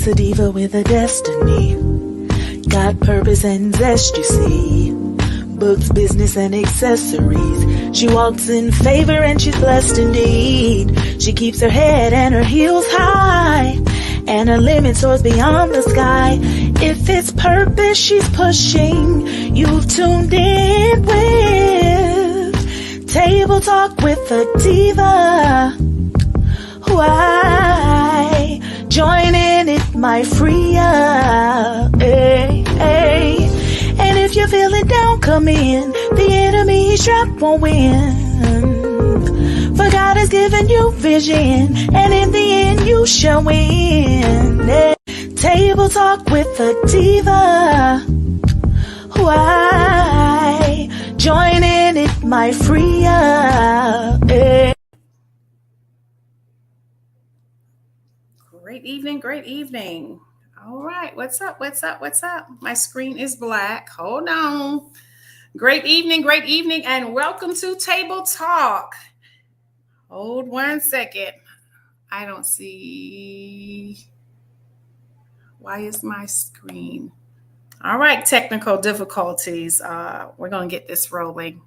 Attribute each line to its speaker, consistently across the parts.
Speaker 1: She's a diva with a destiny. Got purpose and zest, you see. Books, business, and accessories. She walks in favor and she's blessed indeed. She keeps her head and her heels high, and her limit soars beyond the sky. If it's purpose she's pushing, you've tuned in with Table Talk with a Diva. Why? Join in, it might free up. Hey, hey. And if you're feeling down, come in. The enemy he's trapped won't win. For God has given you vision, and in the end you shall win. Hey. Table Talk with a Diva. Why? Join in, it might free up. Hey.
Speaker 2: Great evening, great evening. All right, what's up, what's up, what's up? My screen is black. Hold on. Great evening, and welcome to Table Talk. Hold 1 second. I don't see. Why is my screen? All right, technical difficulties. We're going to get this rolling.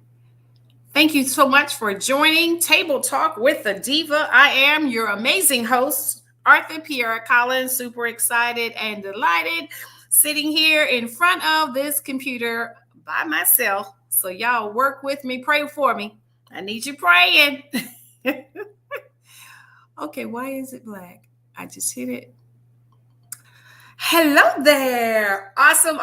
Speaker 2: Thank you so much for joining Table Talk with the Diva. I am your amazing host, Arthur Pierre Collins, super excited and delighted, sitting here in front of this computer by myself. So y'all work with me, pray for me. I need you praying. Okay, why is it black? I just hit it. Hello there. Awesome.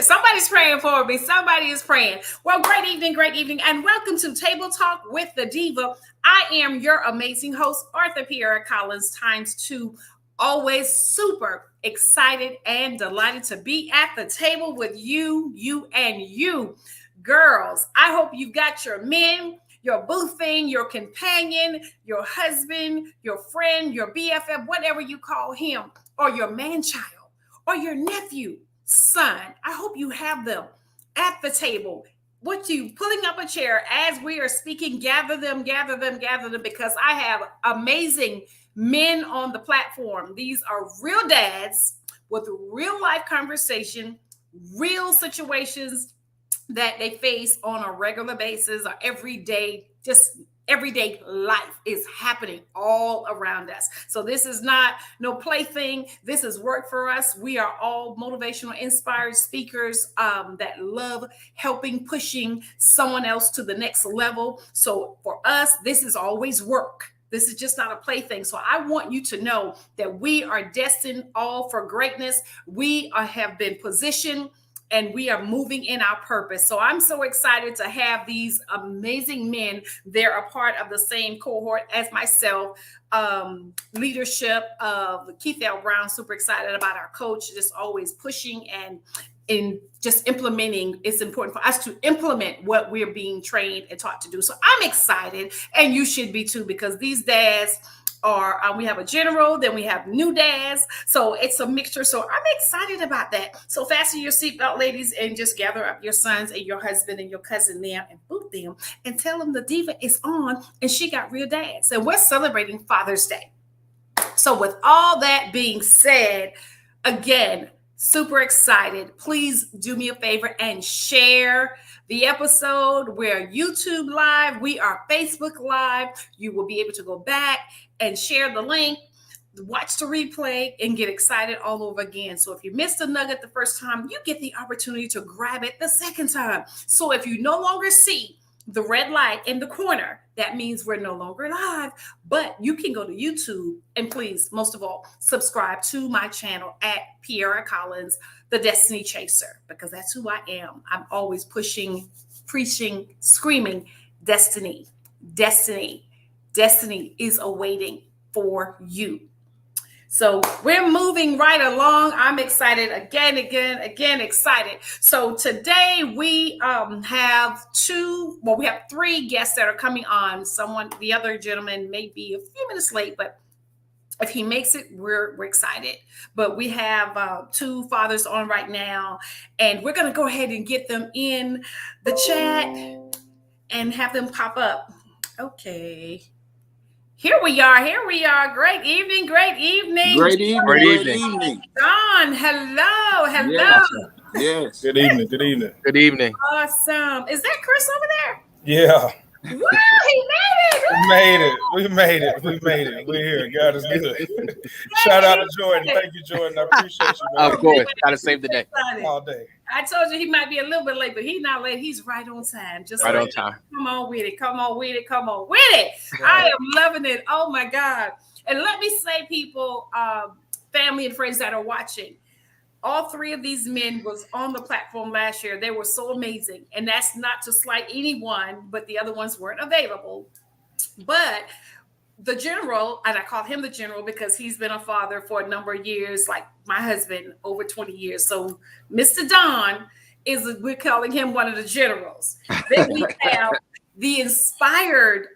Speaker 2: Somebody's praying for me. Somebody is praying. Well, great evening, and welcome to Table Talk with the Diva. I am your amazing host, Arthur Pierre Collins ×2. Always super excited and delighted to be at the table with you. Girls, I hope you've got your men, your boo thing, your companion, your husband, your friend, your BFF, whatever you call him, or your man-child, or your nephew, son. I hope you have them at the table. What you pulling up a chair as we are speaking, gather them, because I have amazing men on the platform. These are real dads with real life conversation, real situations that they face on a regular basis or everyday life is happening all around us. So this is not no plaything. This is work for us. We are all motivational, inspired speakers that love helping, pushing someone else to the next level. So for us, this is always work. This is just not a plaything. So I want you to know that we are destined all for greatness. We have been positioned, and we are moving in our purpose. So I'm so excited to have these amazing men. They're a part of the same cohort as myself. Leadership of Keith L. Brown. Super excited about our coach, just always pushing and in just implementing. It's important for us to implement what we're being trained and taught to do. So I'm excited, and you should be too, because these dads are, we have a general, then we have new dads. So it's a mixture. So I'm excited about that. So fasten your seatbelt, ladies, and just gather up your sons and your husband and your cousin there and boot them and tell them the Diva is on and she got real dads. And we're celebrating Father's Day. So with all that being said, again, super excited. Please do me a favor and share the episode. We're YouTube Live. We are Facebook Live. You will be able to go back and share the link, watch the replay, and get excited all over again. So if you missed a nugget the first time, you get the opportunity to grab it the second time. So if you no longer see the red light in the corner, that means we're no longer live, but you can go to YouTube and please, most of all, subscribe to my channel at Pierre Collins, the Destiny Chaser, because that's who I am. I'm always pushing, preaching, screaming, destiny, destiny. Destiny is awaiting for you. So we're moving right along. I'm excited again, excited. So today we have three guests that are coming on. The other gentleman may be a few minutes late, but if he makes it, we're excited. But we have two fathers on right now, and we're going to go ahead and get them in the chat and have them pop up. Okay. Here we are. Here we are. Great evening. Great evening.
Speaker 3: Great evening.
Speaker 4: Great
Speaker 3: evening.
Speaker 2: Don, hello. Hello.
Speaker 3: Yes. Yes.
Speaker 4: Good evening. Good evening.
Speaker 5: Good evening.
Speaker 2: Awesome. Is that Chris over there?
Speaker 4: Yeah.
Speaker 2: Wow, he made it.
Speaker 4: We made it. We made it. We made it. We're here. God is good. Shout out to Jordan. Thank you, Jordan. I appreciate you, man.
Speaker 5: Of course. Gotta save the day.
Speaker 4: All day.
Speaker 2: I told you he might be a little bit late, but he's not late. He's right on time. Just
Speaker 5: Right
Speaker 2: like,
Speaker 5: on time.
Speaker 2: Come on with it. Come on with it. Come on with it. I am loving it. Oh my God. And let me say, people, family and friends that are watching, all three of these men was on the platform last year. They were so amazing. And that's not to slight anyone, but the other ones weren't available. But the general, and I call him the general because he's been a father for a number of years, like my husband, over 20 years. So Mr. Don we're calling him one of the generals. Then we have the inspired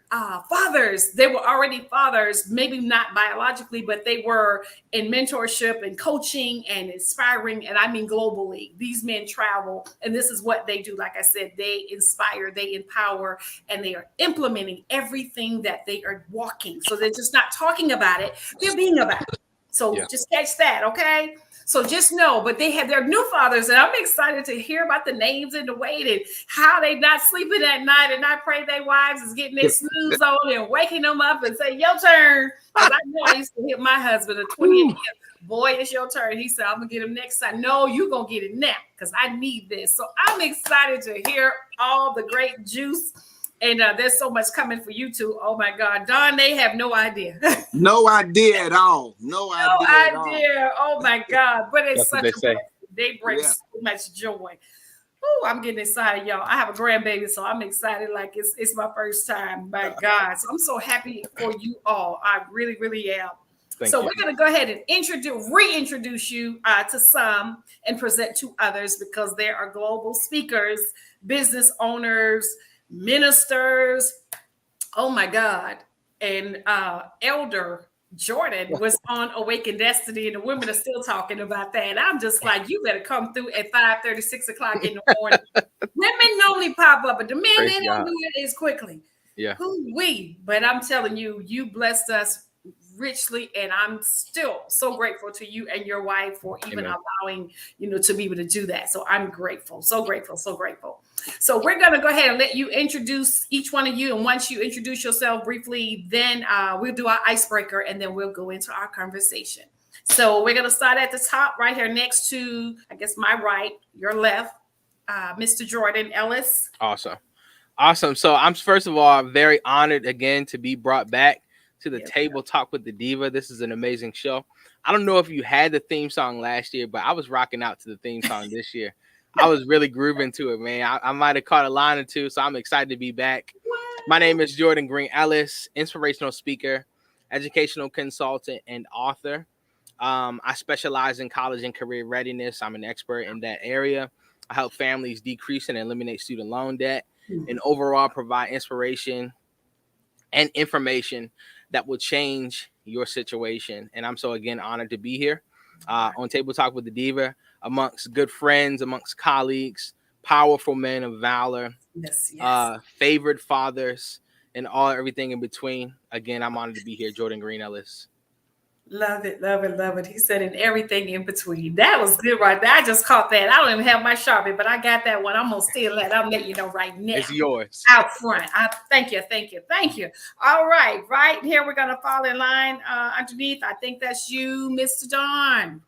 Speaker 2: fathers. They were already fathers, maybe not biologically, but they were in mentorship and coaching and inspiring. And I mean, globally, these men travel and this is what they do. Like I said, they inspire, they empower, and they are implementing everything that they are walking. So they're just not talking about it, they're being about it. So just catch that, okay? So just know, but they have their new fathers, and I'm excited to hear about the names and the weight and how they not sleeping at night. And I pray their wives is getting their snooze on and waking them up and say, your turn. Because I know I used to hit my husband at 28 boy, it's your turn. He said, I'm going to get him next time. No, you're going to get it now because I need this. So I'm excited to hear all the great juice. And there's so much coming for you two. Oh my God, Don, they have no idea.
Speaker 3: No idea at all. No idea.
Speaker 2: Oh my God, but it's
Speaker 5: That's
Speaker 2: such they bring so much joy. Oh, I'm getting excited, y'all. I have a grandbaby, so I'm excited. Like it's my first time. My God, so I'm so happy for you all. I really, really am. Thank you. We're going to go ahead and reintroduce you to some and present to others because there are global speakers, business owners, ministers. Oh my God. And Elder Jordan was on Awaken Destiny, and the women are still talking about that. And I'm just like, you better come through at 5:30, 6 o'clock in the morning. Women normally pop up, but the men, they don't do it as quickly. Yeah. But I'm telling you, you blessed us richly, and I'm still so grateful to you and your wife for even allowing, to be able to do that. So I'm grateful, so grateful, so grateful. So we're going to go ahead and let you introduce each one of you. And once you introduce yourself briefly, then we'll do our icebreaker and then we'll go into our conversation. So we're going to start at the top right here next to, I guess, my right, your left, Mr. Jordan Ellis.
Speaker 5: Awesome. So I'm, first of all, very honored again to be brought back to the table, Talk with the Diva. This is an amazing show. I don't know if you had the theme song last year, but I was rocking out to the theme song this year. I was really grooving to it, man. I might have caught a line or two, so I'm excited to be back. My name is Jordan Green Ellis, inspirational speaker, educational consultant, and author. I specialize in college and career readiness. I'm an expert in that area. I help families decrease and eliminate student loan debt and overall provide inspiration and information that will change your situation. And I'm so, again, honored to be here on Table Talk with the Diva, amongst good friends, amongst colleagues, powerful men of valor, favored fathers, and everything in between. Again, I'm honored to be here. Jordan Green Ellis.
Speaker 2: Love it, love it, love it. He said, and everything in between. That was good right there. I just caught that. I don't even have my Sharpie, but I got that one. I'm going to steal that. I'm letting you know right now.
Speaker 5: It's yours.
Speaker 2: Out front. Thank you. All right. Right here, we're going to fall in line underneath. I think that's you, Mr. Don.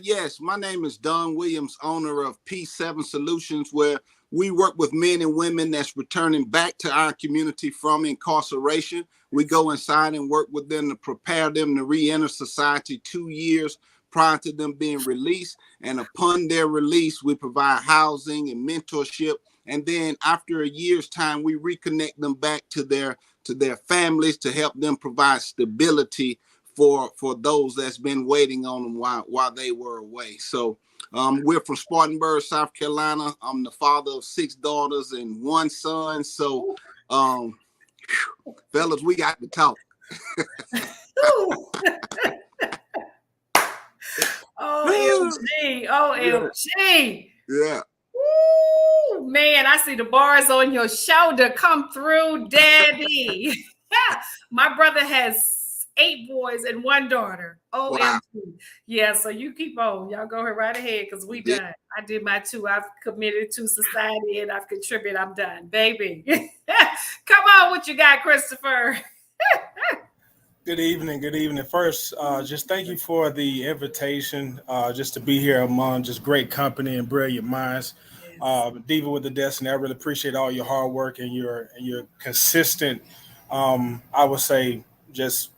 Speaker 3: Yes, my name is Don Williams, owner of P7 Solutions, where we work with men and women that's returning back to our community from incarceration. We go inside and work with them to prepare them to re-enter society 2 years prior to them being released. And upon their release, we provide housing and mentorship. And then after a year's time, we reconnect them back to their families to help them provide stability for those that's been waiting on them while they were away. So we're from Spartanburg, South Carolina. I'm the father of 6 daughters and 1 son. So, fellas, we got to talk.
Speaker 2: OMG.
Speaker 3: Yeah.
Speaker 2: Woo, man, I see the bars on your shoulder come through, Daddy. My brother has 8 boys and 1 daughter. OMG.
Speaker 3: Wow.
Speaker 2: Yeah, so you keep on. Y'all go right ahead because we
Speaker 3: Yeah.
Speaker 2: done. I did my 2. I've committed to society and I've contributed. I'm done, baby. Come on, what you got, Christopher?
Speaker 4: Good evening. Good evening. First, just thank you for the invitation, just to be here among just great company and brilliant minds. Diva with the Destiny, I really appreciate all your hard work and your consistent, I would say, just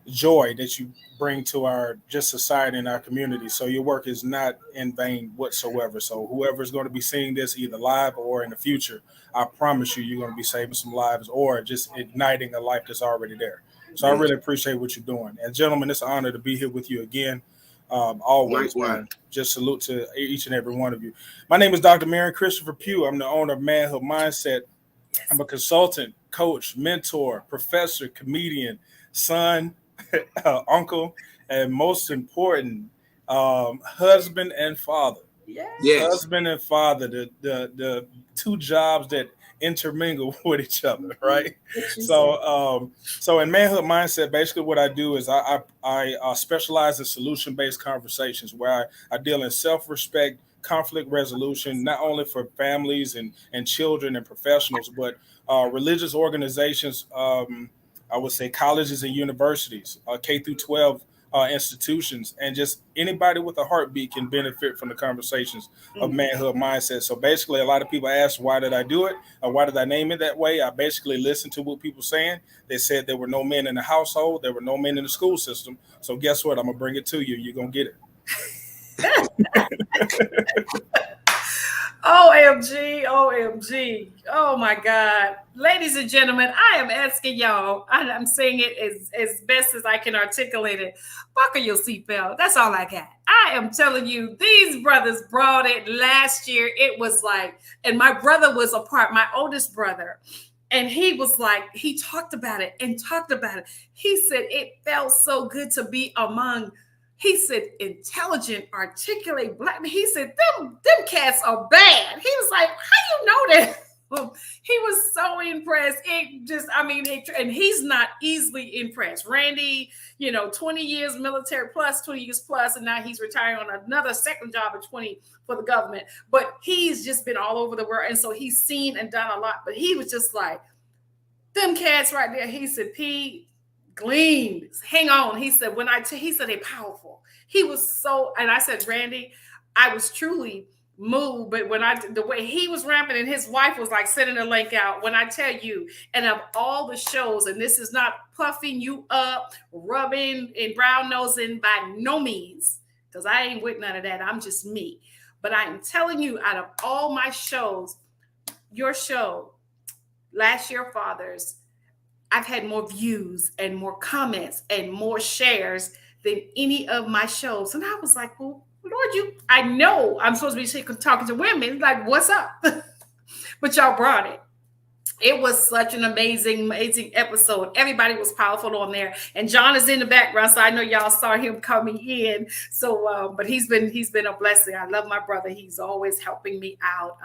Speaker 4: joy that you bring to our just society and our community. So your work is not in vain whatsoever. So whoever's going to be seeing this either live or in the future, I promise you, you're going to be saving some lives or just igniting a life that's already there. So I really appreciate what you're doing. And gentlemen, it's an honor to be here with you again. Always, man. Just salute to each and every one of you. My name is Dr. Marion Christopher Pugh. I'm the owner of Manhood Mindset. I'm a consultant, coach, mentor, professor, comedian, son, uncle, and most important, husband and father.
Speaker 3: Yes.
Speaker 4: Husband and father, the 2 jobs that intermingle with each other, right? So in Manhood Mindset, basically what I do is I specialize in solution-based conversations where I deal in self-respect, conflict resolution, not only for families and children and professionals, but religious organizations, I would say colleges and universities, K through 12 institutions, and just anybody with a heartbeat can benefit from the conversations of Manhood Mindset. So basically, a lot of people ask, why did I do it? Or why did I name it that way? I basically listened to what people saying. They said there were no men in the household. There were no men in the school system. So guess what? I'm going to bring it to you. You're going to get it.
Speaker 2: OMG, OMG. Oh my God. Ladies and gentlemen, I am asking y'all, I'm saying it as best as I can articulate it. Buckle your seatbelt. That's all I got. I am telling you, these brothers brought it last year. It was like, and my brother was a part, my oldest brother. And he was like, he talked about it and talked about it. He said, it felt so good to be among, he said, intelligent, articulate black. He said, them cats are bad. He was like, how you know that? He was so impressed. It just, I mean, and he's not easily impressed. Randy, 20 years military plus, 20 years plus, and now he's retiring on another second job at 20 for the government. But he's just been all over the world. And so he's seen and done a lot. But he was just like, them cats right there. He said, Pete, gleamed. Hang on. He said, he said, they powerful. He was so, and I said, Randy, I was truly moved, but the way he was ramping and his wife was like sending a link out, when I tell you, and of all the shows, and this is not puffing you up, rubbing and brown nosing by no means, because I ain't with none of that. I'm just me. But I am telling you, out of all my shows, your show, Last Year Fathers, I've had more views and more comments and more shares than any of my shows. And I was like, well, Lord, I know I'm supposed to be talking to women. Like, what's up? But y'all brought it. It was such an amazing, amazing episode. Everybody was powerful on there. And John is in the background, so I know y'all saw him coming in. So, but he's been a blessing. I love my brother. He's always helping me out.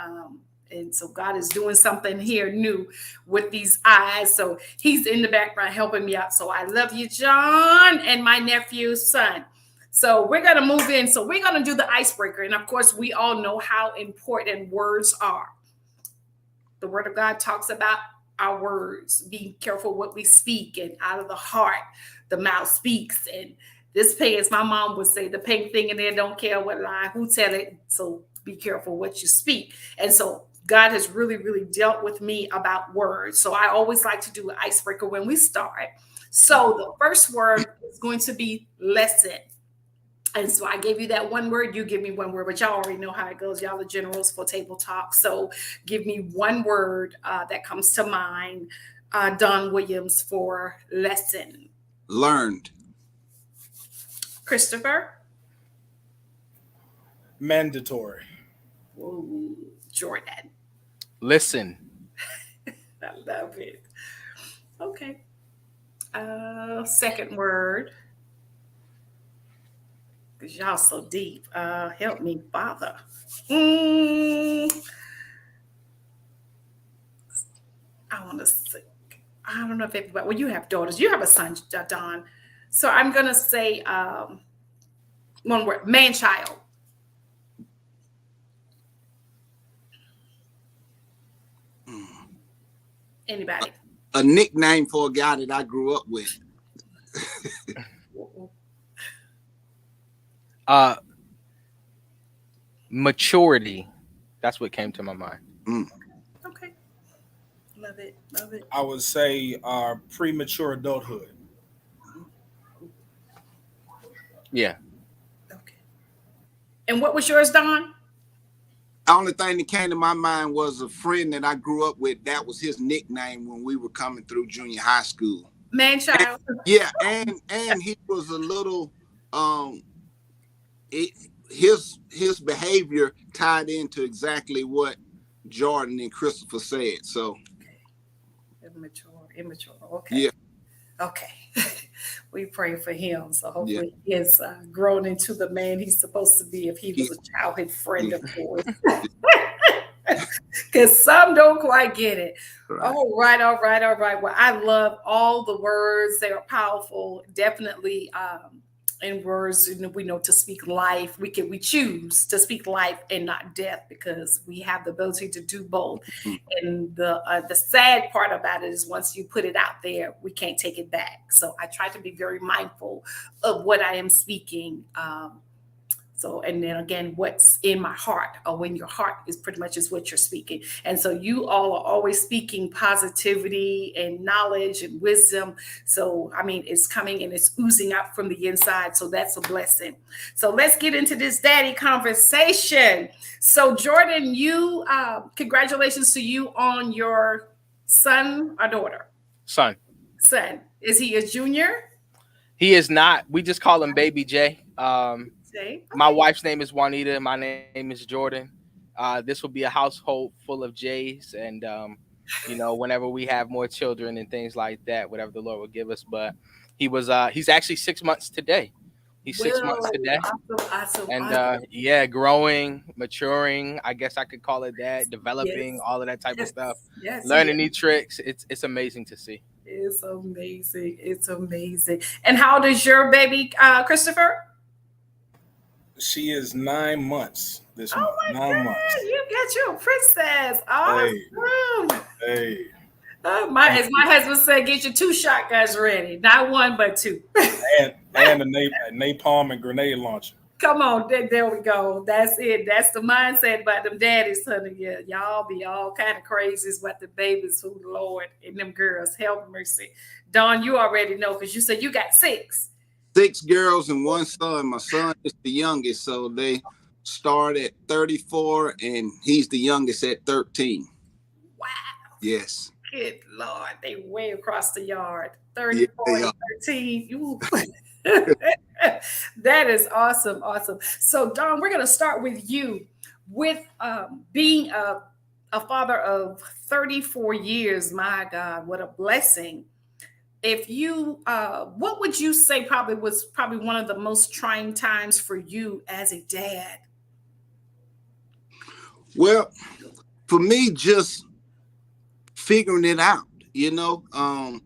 Speaker 2: And so God is doing something here new with these eyes. So he's in the background helping me out. So I love you, John, and my nephew's son. So we're going to move in. So we're going to do the icebreaker. And of course, we all know how important words are. The word of God talks about our words. Be careful what we speak, and out of the heart, the mouth speaks. And this pay, as my mom would say, the pink thing in there, don't care what lie, who tell it. So be careful what you speak. And so God has really, really dealt with me about words. So I always like to do an icebreaker when we start. So the first word is going to be lesson. And so I gave you that one word, you give me one word, but y'all already know how it goes. Y'all are generals for table talk. So give me one word that comes to mind, Don Williams, for lesson.
Speaker 3: Learned.
Speaker 2: Christopher?
Speaker 4: Mandatory.
Speaker 2: Ooh, Jordan?
Speaker 5: Listen.
Speaker 2: I love it. Okay. Second word. Because y'all so deep. Help me, Father. I want to say I don't know if everybody, well, you have daughters, you have a son, Don. So I'm going to say one word, man-child. Anybody?
Speaker 3: A nickname for a guy that I grew up with.
Speaker 5: Maturity. That's what came to my mind.
Speaker 2: Okay. Love it. Love it.
Speaker 4: I would say premature adulthood.
Speaker 5: Yeah.
Speaker 2: Okay. And what was yours, Don?
Speaker 3: The only thing that came to my mind was a friend that I grew up with. That was his nickname when we were coming through junior high school.
Speaker 2: Man-child.
Speaker 3: Yeah, and he was a little his behavior tied into exactly what Jordan and Christopher said. So
Speaker 2: Immature. Okay.
Speaker 3: Yeah.
Speaker 2: Okay. We pray for him. So hopefully he has grown into the man he's supposed to be if he was a childhood friend of yours. Because some don't quite get it. Right. All right. Well, I love all the words. They are powerful. Definitely in words, we know to speak life. We choose to speak life and not death because we have the ability to do both. And the sad part about it is once you put it out there, we can't take it back. So I try to be very mindful of what I am speaking. So, and then again, what's in my heart, or when your heart is pretty much is what you're speaking. And so you all are always speaking positivity and knowledge and wisdom. So, I mean, it's coming and it's oozing out from the inside. So that's a blessing. So let's get into this daddy conversation. So Jordan, you, congratulations to you on your son or daughter?
Speaker 5: Son.
Speaker 2: Is he a junior?
Speaker 5: He is not. We just call him Baby J.
Speaker 2: Okay.
Speaker 5: My wife's name is Juanita. My name is Jordan. This will be a household full of J's, and whenever we have more children and things like that, whatever the Lord will give us. But he's actually 6 months today. He's 6 months today.
Speaker 2: Awesome.
Speaker 5: And growing, maturing, I guess I could call it that, developing, all of that type of stuff. Learning new tricks. It's amazing to see.
Speaker 2: It's amazing. And how old is your baby, Christopher?
Speaker 4: She is 9 months this month. 9 months.
Speaker 2: You got your princess. Awesome.
Speaker 4: Hey.
Speaker 2: As my husband said, get your 2 shotguns ready. Not 1, but 2.
Speaker 4: and a napalm and grenade launcher.
Speaker 2: Come on, there we go. That's it. That's the mindset about them daddies, honey. Yeah, y'all be all kind of crazies about the babies, who Lord, and them girls. Help mercy. Dawn, you already know because you said you got 6.
Speaker 3: 6 girls and 1 son. My son is the youngest, so they start at 34, and he's the youngest at 13.
Speaker 2: Wow.
Speaker 3: Yes.
Speaker 2: Good Lord, they way across the yard. 34 and 13. That is awesome. So, Don, we're going to start with you. With being a father of 34 years, my God, what a blessing. If you, what would you say was one of the most trying times for you as a dad?
Speaker 3: Well, for me, just figuring it out, I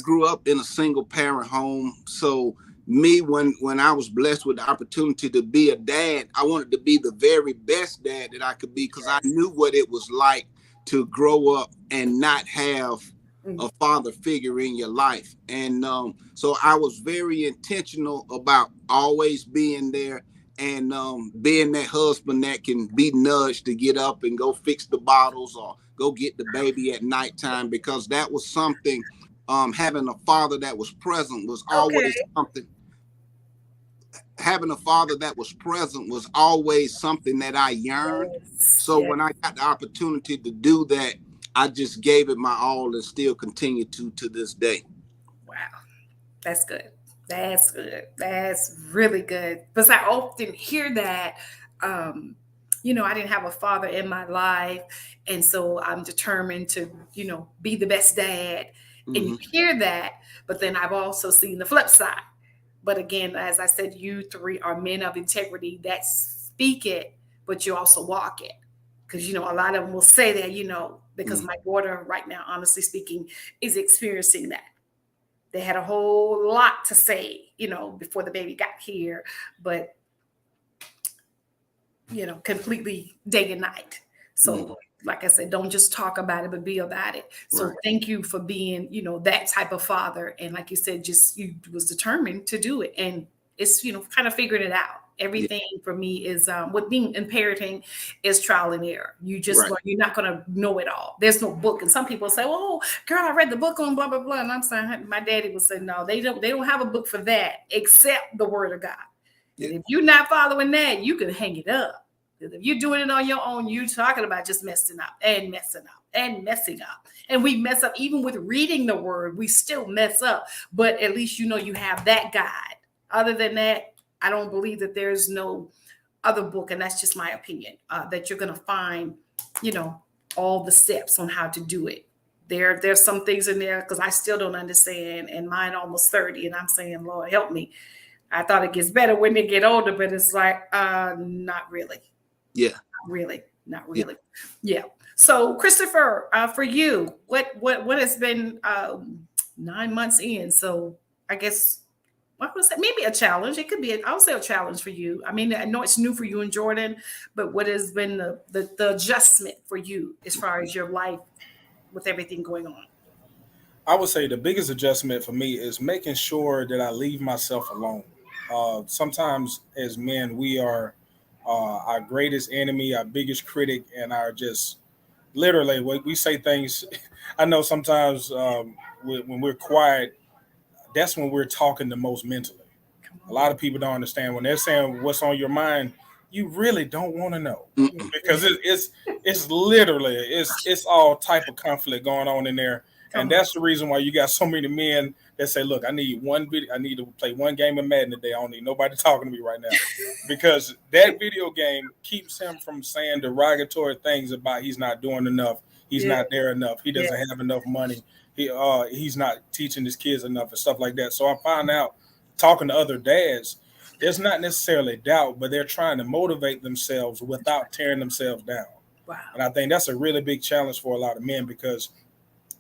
Speaker 3: grew up in a single parent home. So me, when I was blessed with the opportunity to be a dad, I wanted to be the very best dad that I could be, because I knew what it was like to grow up and not have a father figure in your life. And so I was very intentional about always being there and being that husband that can be nudged to get up and go fix the bottles or go get the baby at nighttime, because that was something, having a father that was present was always something. Having a father that was present was always something that I yearned. So when I got the opportunity to do that, I just gave it my all and still continue to this day.
Speaker 2: Wow. That's good. That's really good. Because I often hear that, I didn't have a father in my life. And so I'm determined to, be the best dad. Mm-hmm. And you hear that, but then I've also seen the flip side. But again, as I said, you 3 are men of integrity that speak it, but you also walk it. because a lot of them will say that, because my daughter right now, honestly speaking, is experiencing that. They had a whole lot to say, before the baby got here, but completely day and night. So like I said, don't just talk about it, but be about it. So thank you for being, that type of father. And like you said, you was determined to do it. And it's, kind of figuring it out. Everything for me is with being in parenting is trial and error. You just learn, you're not going to know it all. There's no book. And some people say, oh, girl, I read the book on blah, blah, blah. And I'm saying, my daddy would say, no, they don't have a book for that except the word of God. And if you're not following that, you can hang it up. If you're doing it on your own, you're talking about just messing up and messing up and messing up. And we mess up even with reading the word. We still mess up. But at least you have that guide. Other than that, I don't believe that there's no other book, and that's just my opinion, that you're going to find, all the steps on how to do it. There's some things in there because I still don't understand, and mine almost 30, and I'm saying, Lord, help me. I thought it gets better when they get older, but it's like, not really.
Speaker 3: Yeah.
Speaker 2: Not really. Yeah. So Christopher, for you, what has been 9 months in? So I guess what was that? Maybe a challenge. It could be, I would say a challenge for you. I mean, I know it's new for you and Jordan, but what has been the adjustment for you as far as your life with everything going on?
Speaker 4: I would say the biggest adjustment for me is making sure that I leave myself alone. Sometimes as men, we are our greatest enemy, our biggest critic, and our just literally we say things. I know sometimes when we're quiet, that's when we're talking the most mentally. A lot of people don't understand when they're saying what's on your mind. You really don't want to know because it's literally it's all type of conflict going on in there. And that's the reason why you got so many men that say, look, I need to play one game of Madden today. I don't need nobody talking to me right now. Because that video game keeps him from saying derogatory things about he's not doing enough. He's not there enough. He doesn't have enough money. He's not teaching his kids enough and stuff like that. So I found out talking to other dads, there's not necessarily doubt, but they're trying to motivate themselves without tearing themselves down.
Speaker 2: Wow.
Speaker 4: And I think that's a really big challenge for a lot of men because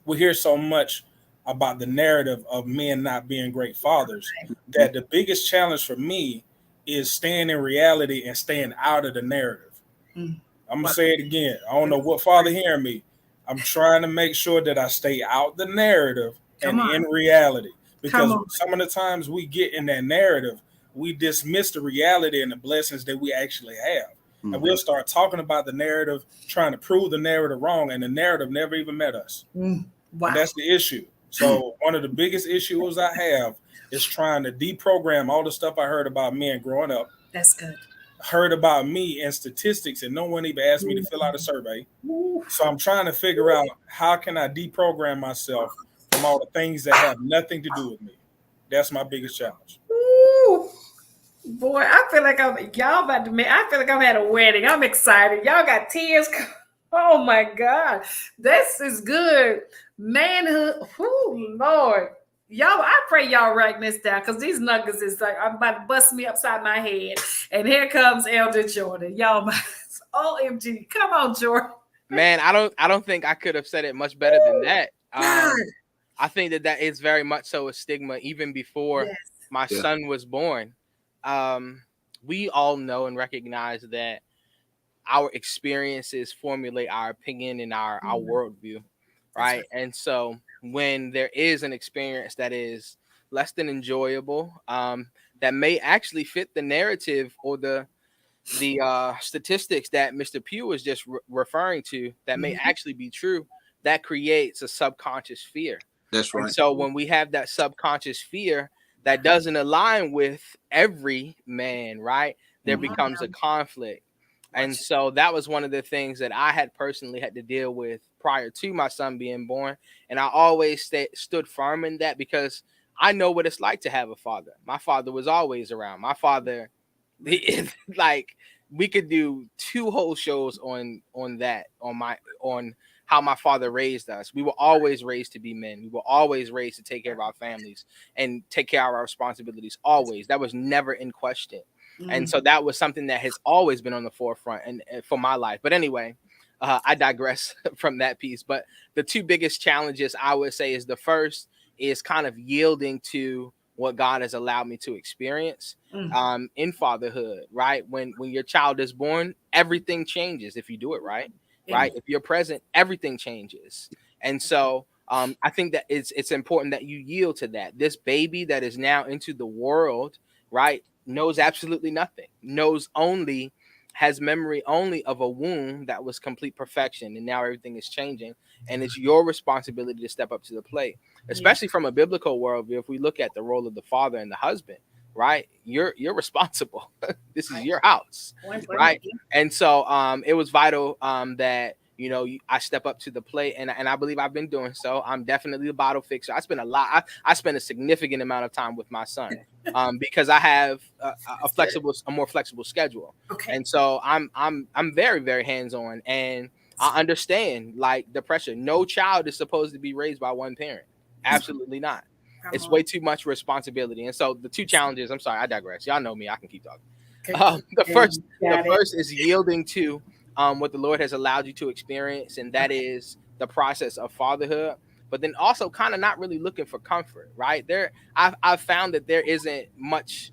Speaker 4: we hear so much about the narrative of men not being great fathers that the biggest challenge for me is staying in reality and staying out of the narrative. I'm going to say it again. I don't know what father hearing me. I'm trying to make sure that I stay out the narrative and in reality because some of the times we get in that narrative, we dismiss the reality and the blessings that we actually have. And we'll start talking about the narrative, trying to prove the narrative wrong, and the narrative never even met us.
Speaker 2: Wow.
Speaker 4: And that's the issue. So one of the biggest issues I have is trying to deprogram all the stuff I heard about men growing up.
Speaker 2: That's good.
Speaker 4: Heard about me and statistics, and no one even asked me to fill out a survey. So I'm trying to figure out how can I deprogram myself from all the things that have nothing to do with me. That's my biggest challenge.
Speaker 2: Ooh. Boy, I feel like I'm at a wedding. I'm excited. Y'all got tears. Oh my God. This is good. Manhood. Oh Lord. Y'all, I pray y'all writing this down because these nuggets is like I'm about to bust me upside my head. And here comes Elder Jordan. Y'all, OMG. Come on, Jordan.
Speaker 5: Man, I don't think I could have said it much better than that. I think that is very much so a stigma even before my son was born. We all know and recognize that our experiences formulate our opinion and our worldview, right? And so when there is an experience that is less than enjoyable, that may actually fit the narrative or the statistics that Mr. Pugh was just referring to, that may actually be true, that creates a subconscious fear.
Speaker 3: That's right.
Speaker 5: And so when we have that subconscious fear that doesn't align with every man, right? There becomes a conflict. And so that was one of the things that I had personally had to deal with prior to my son being born. And I always stood firm in that because I know what it's like to have a father. My father was always around. My father, like we could do 2 whole shows on how my father raised us. We were always raised to be men. We were always raised to take care of our families and take care of our responsibilities. Always. That was never in question. And so that was something that has always been on the forefront and for my life. But anyway, I digress from that piece. But the two biggest challenges I would say is the first is kind of yielding to what God has allowed me to experience in fatherhood, right? When your child is born, everything changes if you do it right, right? If you're present, everything changes. And so I think that it's important that you yield to that. This baby that is now into the world, right, knows absolutely nothing, has memory only of a womb that was complete perfection, and now everything is changing, and it's your responsibility to step up to the plate, especially from a biblical worldview. If we look at the role of the father and the husband, right, you're responsible. This is your house, right? And so it was vital that I step up to the plate, and I believe I've been doing so. I'm definitely the bottle fixer. I spend a significant amount of time with my son because I have a more flexible schedule.
Speaker 2: Okay.
Speaker 5: And so I'm very, very hands-on, and I understand like the pressure. No child is supposed to be raised by one parent. Absolutely not. It's way too much responsibility. And so the two challenges, I'm sorry, I digress. Y'all know me, I can keep talking. The first is yielding to what the Lord has allowed you to experience, and that is the process of fatherhood. But then also kind of not really looking for comfort, right? I've found that there isn't much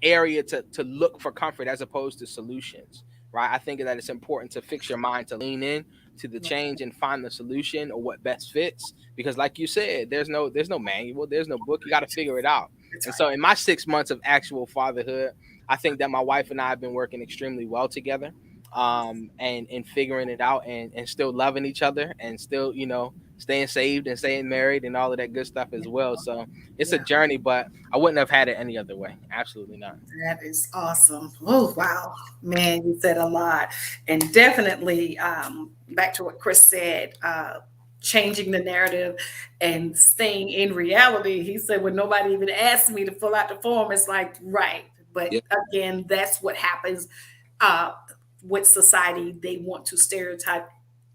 Speaker 5: area to look for comfort as opposed to solutions, right? I think that it's important to fix your mind, to lean in to the change and find the solution or what best fits. Because like you said, there's no manual, there's no book. You got to figure it out. And so in my 6 months of actual fatherhood, I think that my wife and I have been working extremely well together. And figuring it out and still loving each other and still, staying saved and staying married and all of that good stuff as well. So it's a journey, but I wouldn't have had it any other way. Absolutely not.
Speaker 2: That is awesome. Oh, wow. Man, you said a lot. And definitely back to what Chris said, changing the narrative and staying in reality. He said, when nobody even asked me to fill out the form, it's like, right. But again, that's what happens with society. They want to stereotype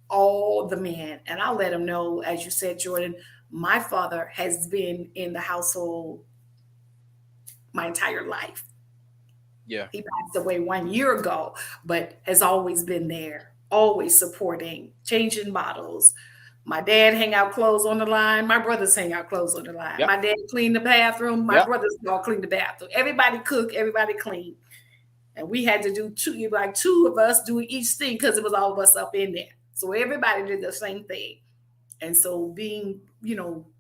Speaker 2: all the men. And I'll let them know, as you said, Jordan, my father has been in the household my entire life.
Speaker 5: Yeah.
Speaker 2: He passed away 1 year ago, but has always been there, always supporting, changing bottles. My dad hang out clothes on the line. My brothers hang out clothes on the line. Yep. My dad cleaned the bathroom. My brothers all clean the bathroom. Everybody cook, everybody clean. And we had to do two of us doing each thing because it was all of us up in there. So everybody did the same thing. And so being,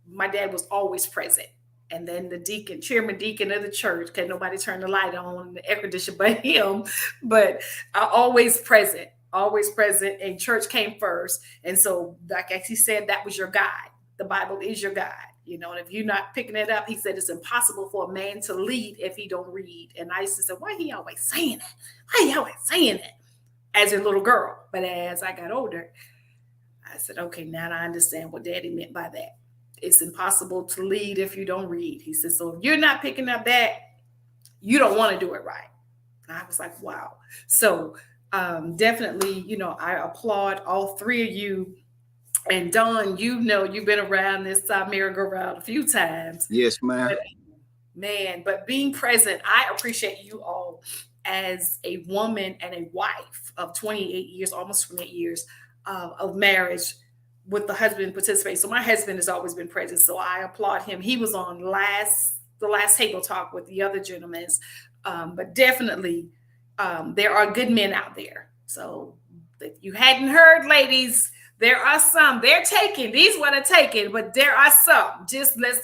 Speaker 2: my dad was always present. And then the chairman deacon of the church, can't nobody turn the light on, the air conditioner but him, but always present. And church came first. And so, like as he said, that was your guide. The Bible is your guide. And if you're not picking it up, he said it's impossible for a man to lead if he don't read. And I used to say, why he always saying that? Why he always saying that? As a little girl. But as I got older, I said, okay, now I understand what Daddy meant by that. It's impossible to lead if you don't read. He said, so if you're not picking up that, you don't want to do it right. And I was like, wow. So definitely, I applaud all three of you. And Dawn, you've been around this merry-go-round a few times.
Speaker 3: Yes, ma'am.
Speaker 2: But being present, I appreciate you all as a woman and a wife of 28 years, almost 28 years of marriage with the husband participating. So my husband has always been present. So I applaud him. He was on the last table talk with the other gentlemen. But definitely there are good men out there. So if you hadn't heard, ladies, there are some. They're taken. These were taken, but there are some. Just let's,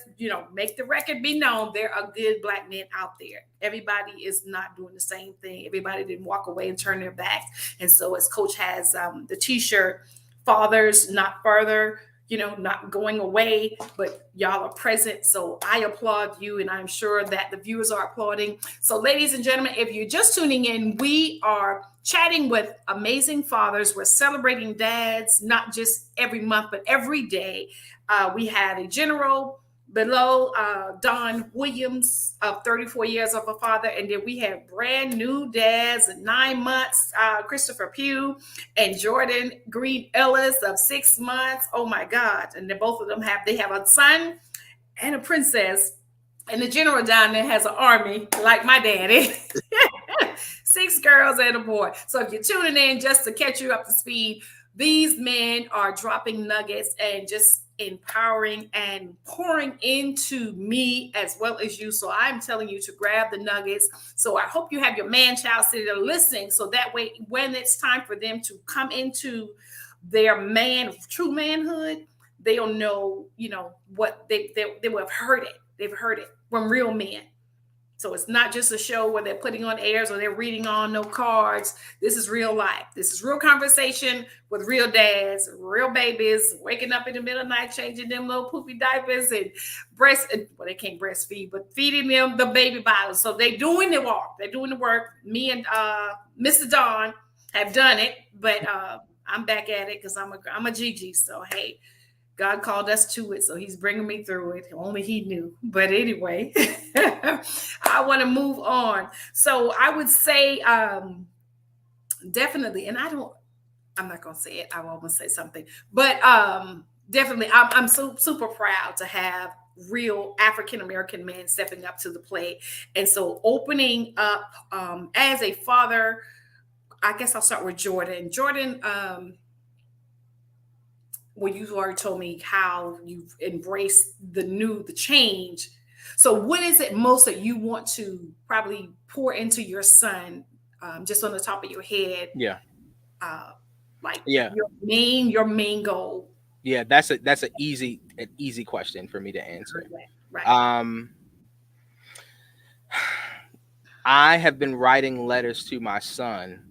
Speaker 2: make the record be known. There are good Black men out there. Everybody is not doing the same thing. Everybody didn't walk away and turn their backs. And so as Coach has the T-shirt, fathers not further, not going away, but y'all are present. So I applaud you, and I'm sure that the viewers are applauding. So ladies and gentlemen, if you're just tuning in, we are chatting with amazing fathers. We're celebrating dads, not just every month, but every day. We have a general below, Don Williams of 34 years of a father. And then we have brand new dads at 9 months, Christopher Pugh and Jordan Green Ellis of 6 months. Oh my God. And then both of them have a son and a princess. And the general down there has an army like my daddy. 6 girls and a boy. So if you're tuning in just to catch you up to speed, These men are dropping nuggets and just empowering and pouring into me as well as you. So I'm telling you to grab the nuggets. So I hope you have your man child sitting there listening. So that way, when it's time for them to come into their true manhood, they'll know, what they will have heard it. They've heard it from real men. So it's not just a show where they're putting on airs or they're reading on no cards. This is real life. This is real conversation with real dads, real babies, waking up in the middle of the night, changing them little poopy diapers and they can't breastfeed, but feeding them the baby bottles. So they're doing the walk. They're doing the work. Me and Mr. Don have done it, but I'm back at it because I'm a Gigi. So, hey, God called us to it, so he's bringing me through it. Only he knew. But anyway, I want to move on. So I would say definitely, and I'm not going to say it. I will say something. But definitely, I'm so super proud to have real African-American men stepping up to the plate. And so opening up as a father, I guess I'll start with Jordan. Jordan, well, you've already told me how you've embraced the change. So what is it most that you want to probably pour into your son, just on the top of your head?
Speaker 5: Yeah.
Speaker 2: Your main goal.
Speaker 5: Yeah, that's an easy question for me to answer.
Speaker 2: Right.
Speaker 5: I have been writing letters to my son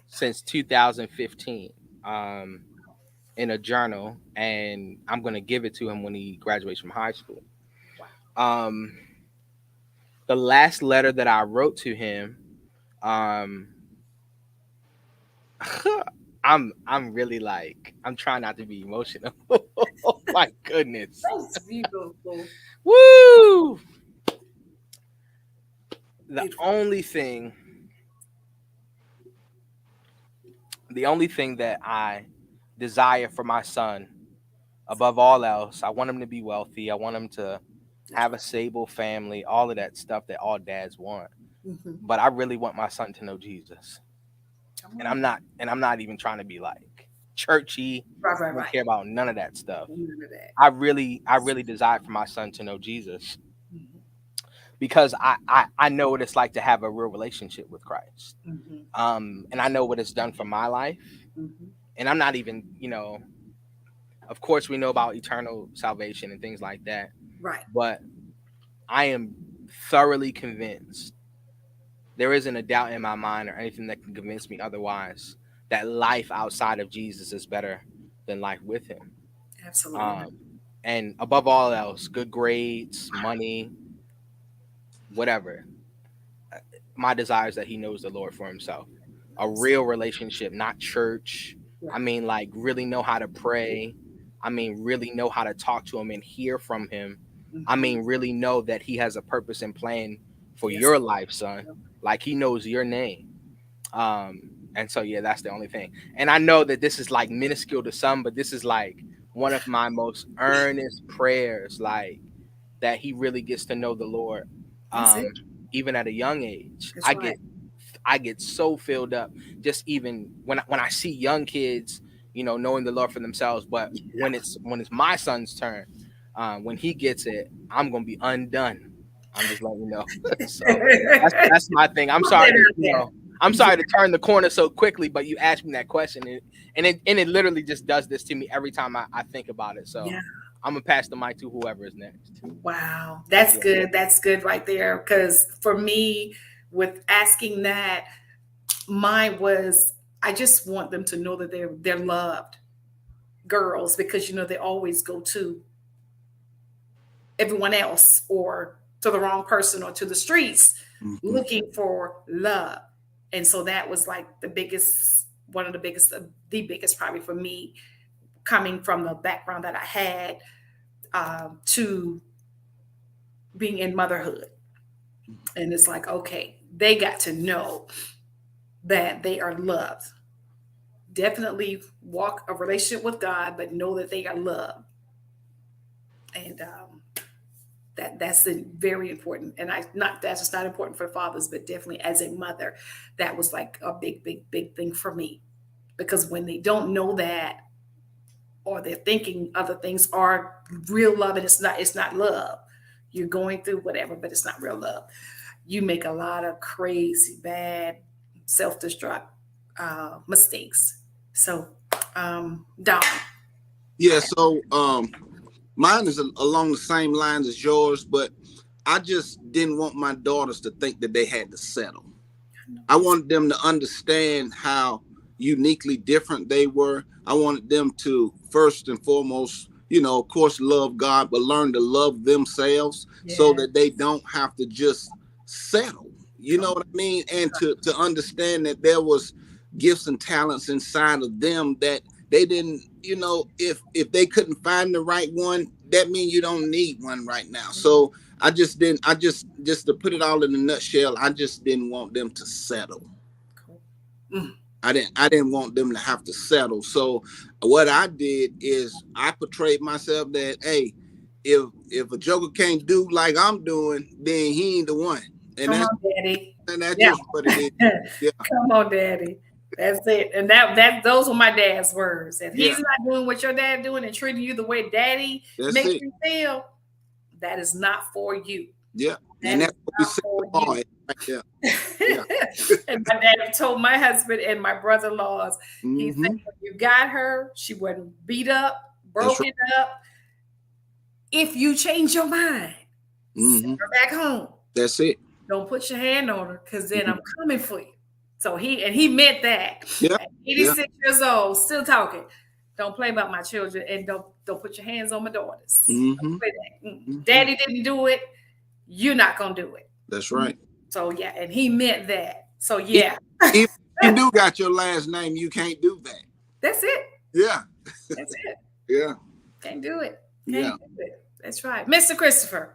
Speaker 5: since 2015. In a journal, and I'm going to give it to him when he graduates from high school. The last letter that I wrote to him, I'm really I'm trying not to be emotional. Oh my goodness.
Speaker 2: That's beautiful.
Speaker 5: Woo! The only thing that I desire for my son above all else, I want him to be wealthy. I want him to have a stable family, all of that stuff that all dads want.
Speaker 2: Mm-hmm.
Speaker 5: But I really want my son to know Jesus. And I'm not even trying to be churchy.
Speaker 2: Right.
Speaker 5: I don't care about none of that stuff.
Speaker 2: None of that.
Speaker 5: I really desire for my son to know Jesus. Mm-hmm. Because I know what it's like to have a real relationship with Christ. Mm-hmm. And I know what it's done for my life. Mm-hmm. And I'm not even, of course we know about eternal salvation and things like that.
Speaker 2: Right.
Speaker 5: But I am thoroughly convinced, there isn't a doubt in my mind or anything that can convince me otherwise, that life outside of Jesus is better than life with him.
Speaker 2: Absolutely.
Speaker 5: And above all else, good grades, money, whatever. My desire is that he knows the Lord for himself. A real relationship, not church. I mean, really know how to pray. I mean, really know how to talk to him and hear from him. Mm-hmm. I mean, really know that he has a purpose and plan for your life, son. He knows your name. And so, yeah, that's the only thing. And I know that this is minuscule to some, but this is one of my most earnest prayers, that he really gets to know the Lord. Even at a young age. I get so filled up just even when I see young kids, knowing the Lord for themselves. But when it's my son's turn, when he gets it, I'm gonna be undone. I'm just letting you know. So that's my thing. I'm sorry. I'm sorry to turn the corner so quickly, but you asked me that question, and it literally just does this to me every time I think about it. So. Yeah. I'm going to pass the mic to whoever is next.
Speaker 2: Wow. That's good. That's good right there. Because for me, with asking that, mine was, I just want them to know that they're loved girls, because, they always go to everyone else or to the wrong person or to the streets looking for love. And so that was the biggest probably for me, coming from the background that I had, to being in motherhood. And it's okay, they got to know that they are loved. Definitely walk a relationship with God, but know that they are loved. And that's very important. And that's just not important for fathers, but definitely as a mother, that was a big thing for me. because when they don't know that, or they're thinking other things are real love, and it's not love. You're going through whatever, but it's not real love. You make a lot of crazy, bad, self-destruct mistakes. So, Don.
Speaker 3: Yeah, so mine is along the same lines as yours, but I just didn't want my daughters to think that they had to settle. I wanted them to understand how uniquely different they were. I wanted them to, first and foremost, of course, love God, but learn to love themselves so that they don't have to just settle. You know what I mean? And to understand that there was gifts and talents inside of them that they didn't, if they couldn't find the right one, that means you don't need one right now. So just to put it all in a nutshell, I just didn't want them to settle. I didn't want them to have to settle. So what I did is I portrayed myself that, hey, if a joker can't do like I'm doing, then he ain't the one. And
Speaker 2: Come on, Daddy.
Speaker 3: And that's just what it is. Yeah.
Speaker 2: Come on, Daddy. That's it. And those were my dad's words. If he's not doing what your dad doing and treating you the way Daddy makes you feel, that is not for you.
Speaker 3: Yeah. And that's what we said. Right there. Yeah.
Speaker 2: And my dad told my husband and my brother-in-laws, he said, when you got her, she wasn't beat up, broken up. If you change your mind, send her back home.
Speaker 3: That's it.
Speaker 2: Don't put your hand on her, because then I'm coming for you. So he meant that.
Speaker 3: Yeah.
Speaker 2: At 86 years old, still talking. Don't play about my children, and don't put your hands on my daughters. Don't play that. Daddy didn't do it. You're not gonna do it.
Speaker 3: That's right.
Speaker 2: So yeah, and he meant that. So yeah.
Speaker 3: If you do got your last name, you can't do that.
Speaker 2: That's it.
Speaker 3: Yeah.
Speaker 2: That's it.
Speaker 3: Yeah.
Speaker 2: Can't do it. Can't do it. That's right. Mr. Christopher.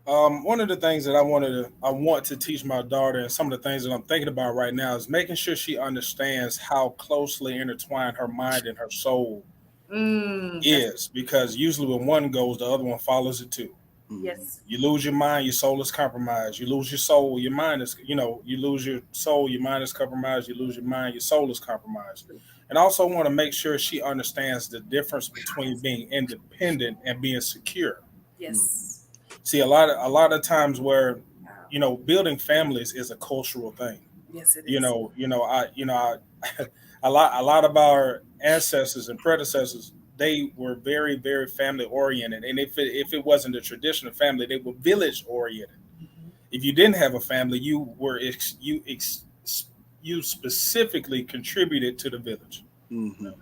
Speaker 4: One of the things that I want to teach my daughter, and some of the things that I'm thinking about right now, is making sure she understands how closely intertwined her mind and her soul is, because usually when one goes, the other one follows it too.
Speaker 2: Yes.
Speaker 4: You lose your mind, your soul is compromised. You lose your soul, your mind is, you lose your soul, your mind is compromised. You lose your mind, your soul is compromised. And I also want to make sure she understands the difference between being independent and being secure.
Speaker 2: Yes.
Speaker 4: See, a lot of times where, building families is a cultural thing.
Speaker 2: Yes, it is.
Speaker 4: A lot of our ancestors and predecessors, they were very, very family oriented. And if it wasn't a traditional family, they were village oriented. If you didn't have a family, you specifically contributed to the village.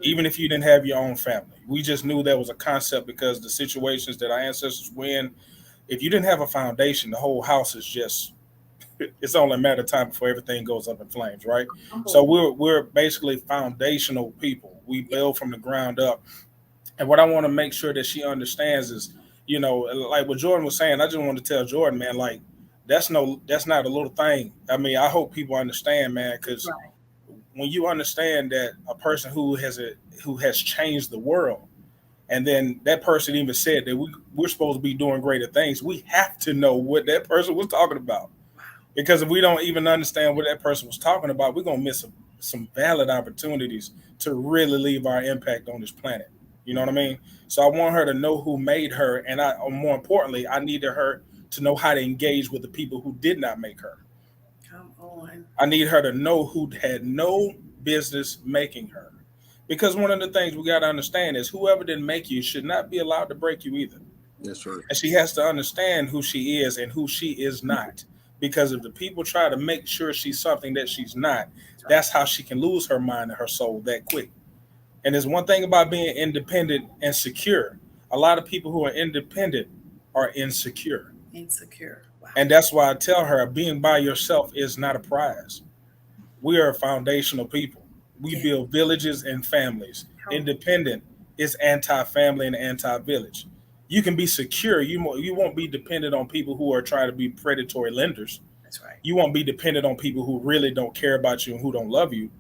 Speaker 4: Even if you didn't have your own family. We just knew that was a concept because the situations that our ancestors were in, if you didn't have a foundation, the whole house is just, it's only a matter of time before everything goes up in flames, right? So we're basically foundational people. We build from the ground up. And what I want to make sure that she understands is, like what Jordan was saying, I just want to tell Jordan, man, like, that's not a little thing. I mean, I hope people understand, man, because when you understand that a person who has changed the world, and then that person even said that we're supposed to be doing greater things, we have to know what that person was talking about. Because if we don't even understand what that person was talking about, we're going to miss some valid opportunities to really leave our impact on this planet. You know what I mean? So I want her to know who made her. And more importantly, I needed her to know how to engage with the people who did not make her.
Speaker 2: Come on.
Speaker 4: I need her to know who had no business making her. Because one of the things we got to understand is whoever didn't make you should not be allowed to break you either.
Speaker 3: That's right.
Speaker 4: And she has to understand who she is and who she is not. Because if the people try to make sure she's something that she's not, that's how she can lose her mind and her soul that quick. And there's one thing about being independent and secure. A lot of people who are independent are insecure.
Speaker 2: Wow.
Speaker 4: And that's why I tell her being by yourself is not a prize. We are foundational people. We build villages and families. Independent is anti-family and anti-village. You can be secure. You won't be dependent on people who are trying to be predatory lenders.
Speaker 2: That's right.
Speaker 4: You won't be dependent on people who really don't care about you and who don't love you.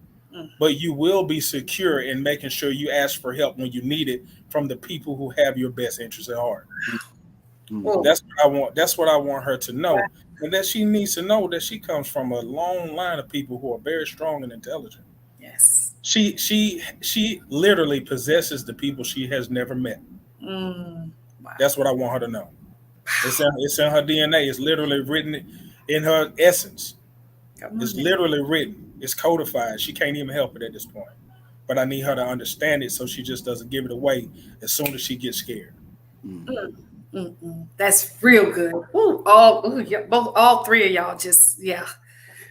Speaker 4: But you will be secure in making sure you ask for help when you need it from the people who have your best interests at heart. That's what I want. That's what I want her to know. And that she needs to know that she comes from a long line of people who are very strong and intelligent.
Speaker 2: Yes.
Speaker 4: She literally possesses the people she has never met.
Speaker 2: Wow.
Speaker 4: That's what I want her to know. It's in her DNA. It's literally written in her essence. It's literally written. It's codified. She can't even help it at this point. But I need her to understand it so she just doesn't give it away as soon as she gets scared.
Speaker 2: That's real good. Yeah, all three of y'all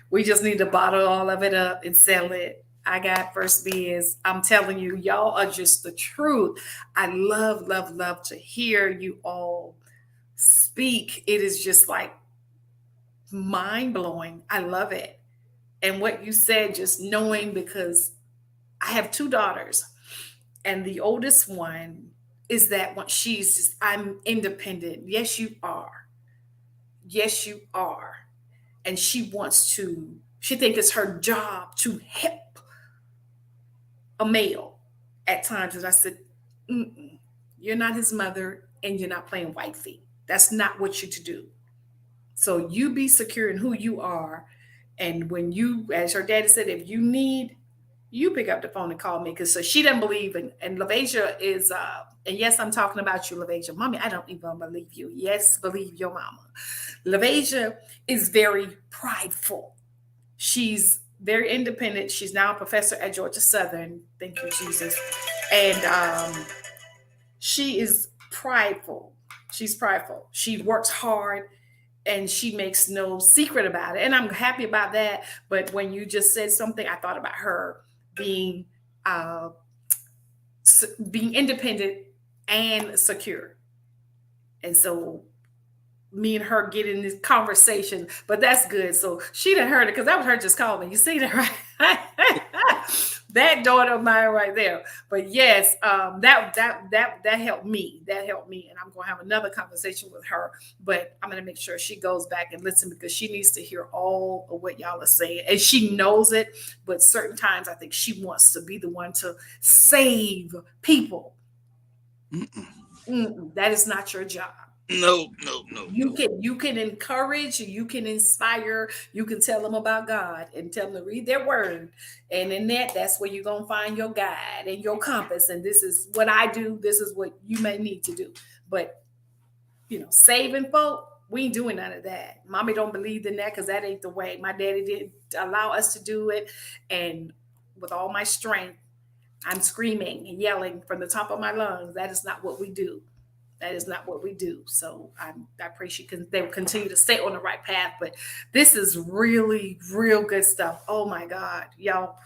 Speaker 2: we just need to bottle all of it up and sell it. I got First Biz. I'm telling you, y'all are just the truth. I love, love, love to hear you all speak. It is just like mind blowing. I love it. And what you said, just knowing, because I have two daughters, and the oldest one is that when I'm independent. Yes, you are. Yes, you are. And she thinks it's her job to help a male at times. And I said, you're not his mother and you're not playing wifey. That's not what you're to do. So you be secure in who you are. And when you, as her daddy said, if you need, you pick up the phone and call me, because so she doesn't believe in, and LaVasia is, and yes, I'm talking about you, LaVasia. Mommy, I don't even believe you. Yes, believe your mama. LaVasia is very prideful. She's very independent. She's now a professor at Georgia Southern. Thank you, Jesus. And she is prideful. She's prideful. She works hard. And she makes no secret about it. And I'm happy about that. But when you just said something, I thought about her being independent and secure. And so me and her get in this conversation, but that's good. So she done heard it, because that was her just calling me. You see that, right? That daughter of mine right there. But yes, that helped me. That helped me. And I'm going to have another conversation with her, but I'm going to make sure she goes back and listen, because she needs to hear all of what y'all are saying. And she knows it, but certain times I think she wants to be the one to save people. That is not your job.
Speaker 3: No.
Speaker 2: You can encourage, you can inspire, you can tell them about God and tell them to read their word. And in that's where you're going to find your guide and your compass. And this is what I do. This is what you may need to do. But, saving folk, we ain't doing none of that. Mommy don't believe in that, because that ain't the way. My daddy didn't allow us to do it. And with all my strength, I'm screaming and yelling from the top of my lungs. That is not what we do. That is not what we do. So I pray they will continue to stay on the right path. But this is really, real good stuff. Oh my God, y'all,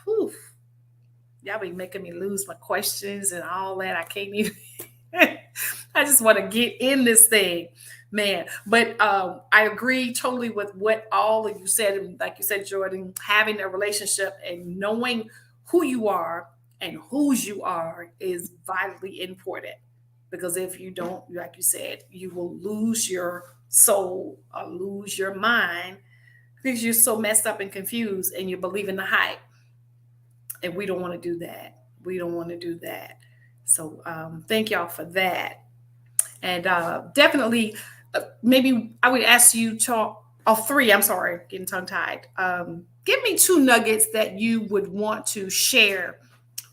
Speaker 2: y'all be making me lose my questions and all that. I can't even, I just want to get in this thing, man. But I agree totally with what all of you said. And like you said, Jordan, having a relationship and knowing who you are and whose you are is vitally important. Because if you don't, like you said, you will lose your soul or lose your mind, because you're so messed up and confused and you believe in the hype. And we don't want to do that. We don't want to do that. So thank y'all for that. And definitely, maybe I would ask you getting tongue-tied. Give me 2 nuggets that you would want to share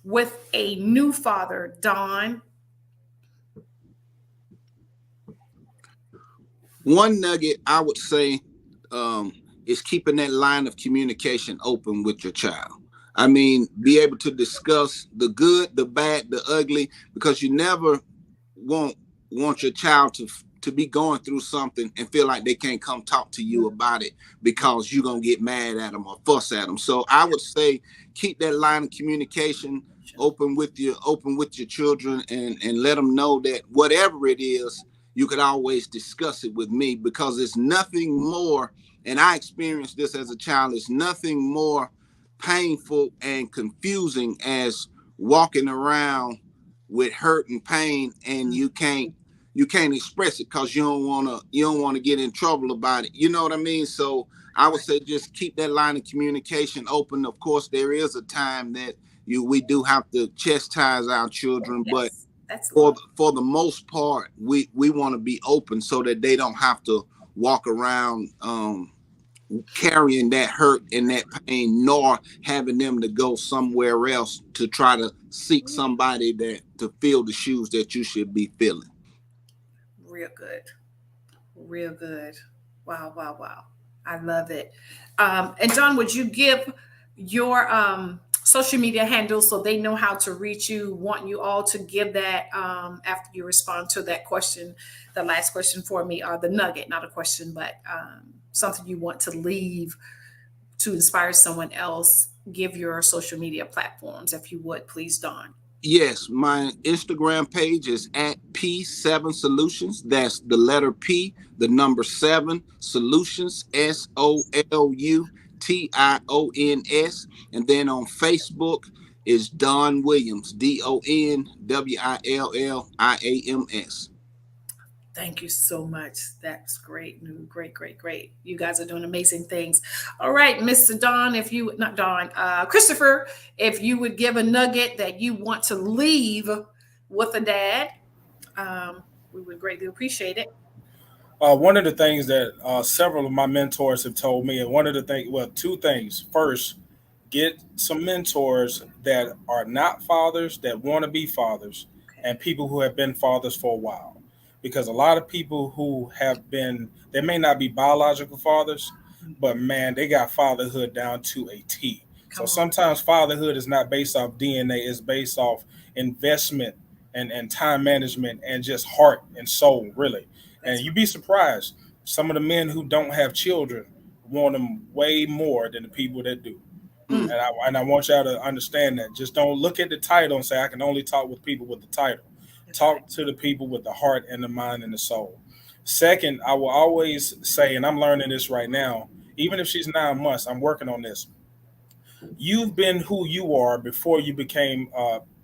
Speaker 2: with a new father, Don.
Speaker 3: One nugget I would say is keeping that line of communication open with your child. I mean, be able to discuss the good, the bad, the ugly, because you never want your child to be going through something and feel like they can't come talk to you about it because you're going to get mad at them or fuss at them. So I would say keep that line of communication open with your children, and let them know that whatever it is, you could always discuss it with me, because it's nothing more, and I experienced this as a child, it's nothing more painful and confusing as walking around with hurt and pain, and you can't express it because you don't want to get in trouble about it. You know what I mean? So I would say just keep that line of communication open. Of course, there is a time that we do have to chastise our children, but for the most part, we want to be open so that they don't have to walk around carrying that hurt and that pain, nor having them to go somewhere else to try to seek somebody that to fill the shoes that you should be filling.
Speaker 2: Real good. Real good. Wow, wow, wow. I love it. And Don, would you give your social media handles so they know how to reach you? Want you all to give that after you respond to that question, the last question for me, or the nugget, not a question, but something you want to leave to inspire someone else. Give your social media platforms, if you would, please, Don.
Speaker 3: Yes, my Instagram page is at P7 Solutions. That's the letter P, the number 7 Solutions, SOLUTIONS. And then on Facebook is Don Williams, DONWILLIAMS.
Speaker 2: Thank you so much. That's great. Great, great, great. You guys are doing amazing things. All right, Mr. Don, Christopher, if you would give a nugget that you want to leave with a dad, we would greatly appreciate it.
Speaker 4: One of the things that several of my mentors have told me, and one of the things, well, two things. First, get some mentors that are not fathers, that want to be fathers, and people who have been fathers for a while. Because a lot of people who have been, they may not be biological fathers, but man, they got fatherhood down to a T. So sometimes fatherhood is not based off DNA, it's based off investment and time management and just heart and soul, really. And you'd be surprised. Some of the men who don't have children want them way more than the people that do. And I want y'all to understand that. Just don't look at the title and say, I can only talk with people with the title. Talk to the people with the heart and the mind and the soul. Second, I will always say, and I'm learning this right now, even if she's 9 months, I'm working on this. You've been who you are before you became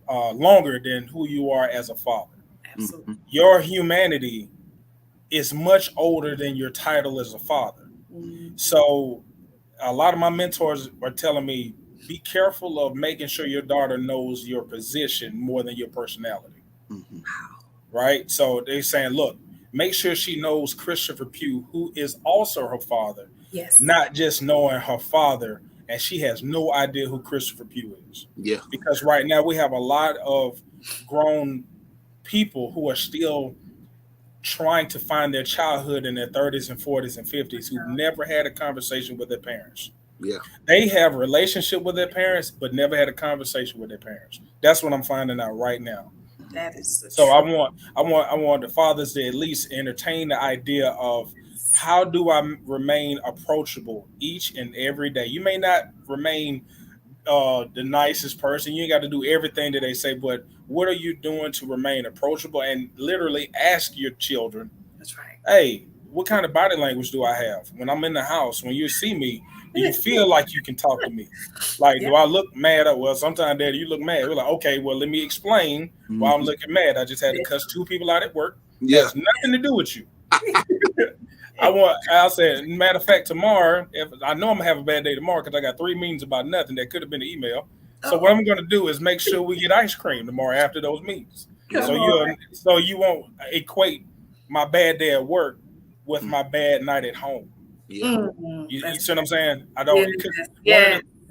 Speaker 4: longer than who you are as a father.
Speaker 2: Absolutely.
Speaker 4: Your humanity is much older than your title as a father. So a lot of my mentors are telling me, be careful of making sure your daughter knows your position more than your personality. Right? So they're saying, look, make sure she knows Christopher Pugh, who is also her father.
Speaker 2: Yes.
Speaker 4: Not just knowing her father, and she has no idea who Christopher Pugh is.
Speaker 3: Yeah.
Speaker 4: Because right now we have a lot of grown people who are still trying to find their childhood in their 30s and 40s and 50s who've never had a conversation with their parents.
Speaker 3: Yeah.
Speaker 4: They have a relationship with their parents, but never had a conversation with their parents. That's what I'm finding out right now.
Speaker 2: That is
Speaker 4: so I want the fathers to at least entertain the idea of, how do I remain approachable each and every day? You may not remain the nicest person. You ain't got to do everything that they say, but what are you doing to remain approachable? And literally ask your children,
Speaker 2: that's right.
Speaker 4: Hey, what kind of body language do I have when I'm in the house? When you see me, do you feel like you can talk to me? Like, do I look mad? Well, sometimes, Daddy, you look mad. We're like, okay, well, let me explain why I'm looking mad. I just had to cuss 2 people out at work. Yeah. It has nothing to do with you. I'll say, matter of fact, tomorrow, if I know I'm gonna have a bad day tomorrow because I got 3 meetings about nothing that could have been an email. So what I'm gonna do is make sure we get ice cream tomorrow after those meetings. So you won't equate my bad day at work with my bad night at home.
Speaker 3: Yeah.
Speaker 4: You see what I'm saying? I don't.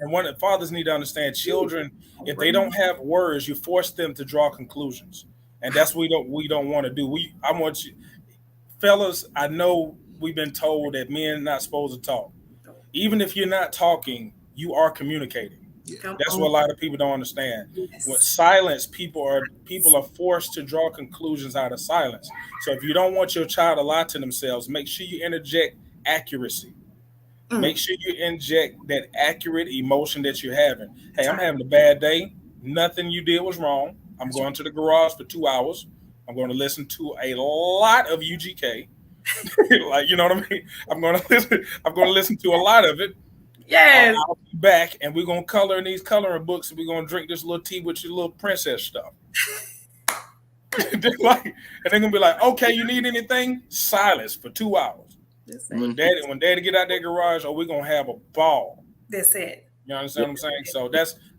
Speaker 4: One of the fathers need to understand, children, if they don't have words, you force them to draw conclusions, and that's what we don't want to do. I want you, fellas. I know we've been told that men are not supposed to talk. Even if you're not talking, you are communicating. Yeah. That's what a lot of people don't understand. Yes. With silence, people are forced to draw conclusions out of silence. So if you don't want your child to lie to themselves, make sure you interject accuracy. Make sure you inject that accurate emotion that you're having. Hey, I'm having a bad day. Nothing you did was wrong. I'm going to the garage for 2 hours. I'm going to listen to a lot of UGK. Like, you know what I mean? I'm going to listen to a lot of it.
Speaker 2: Yes.
Speaker 4: I'll be back, and we're going to color in these coloring books, and we're going to drink this little tea with your little princess stuff. And they're going to be like, okay, you need anything? Silence for 2 hours. When daddy get out that garage, we're going to have a ball.
Speaker 2: That's it.
Speaker 4: You understand what I'm saying? So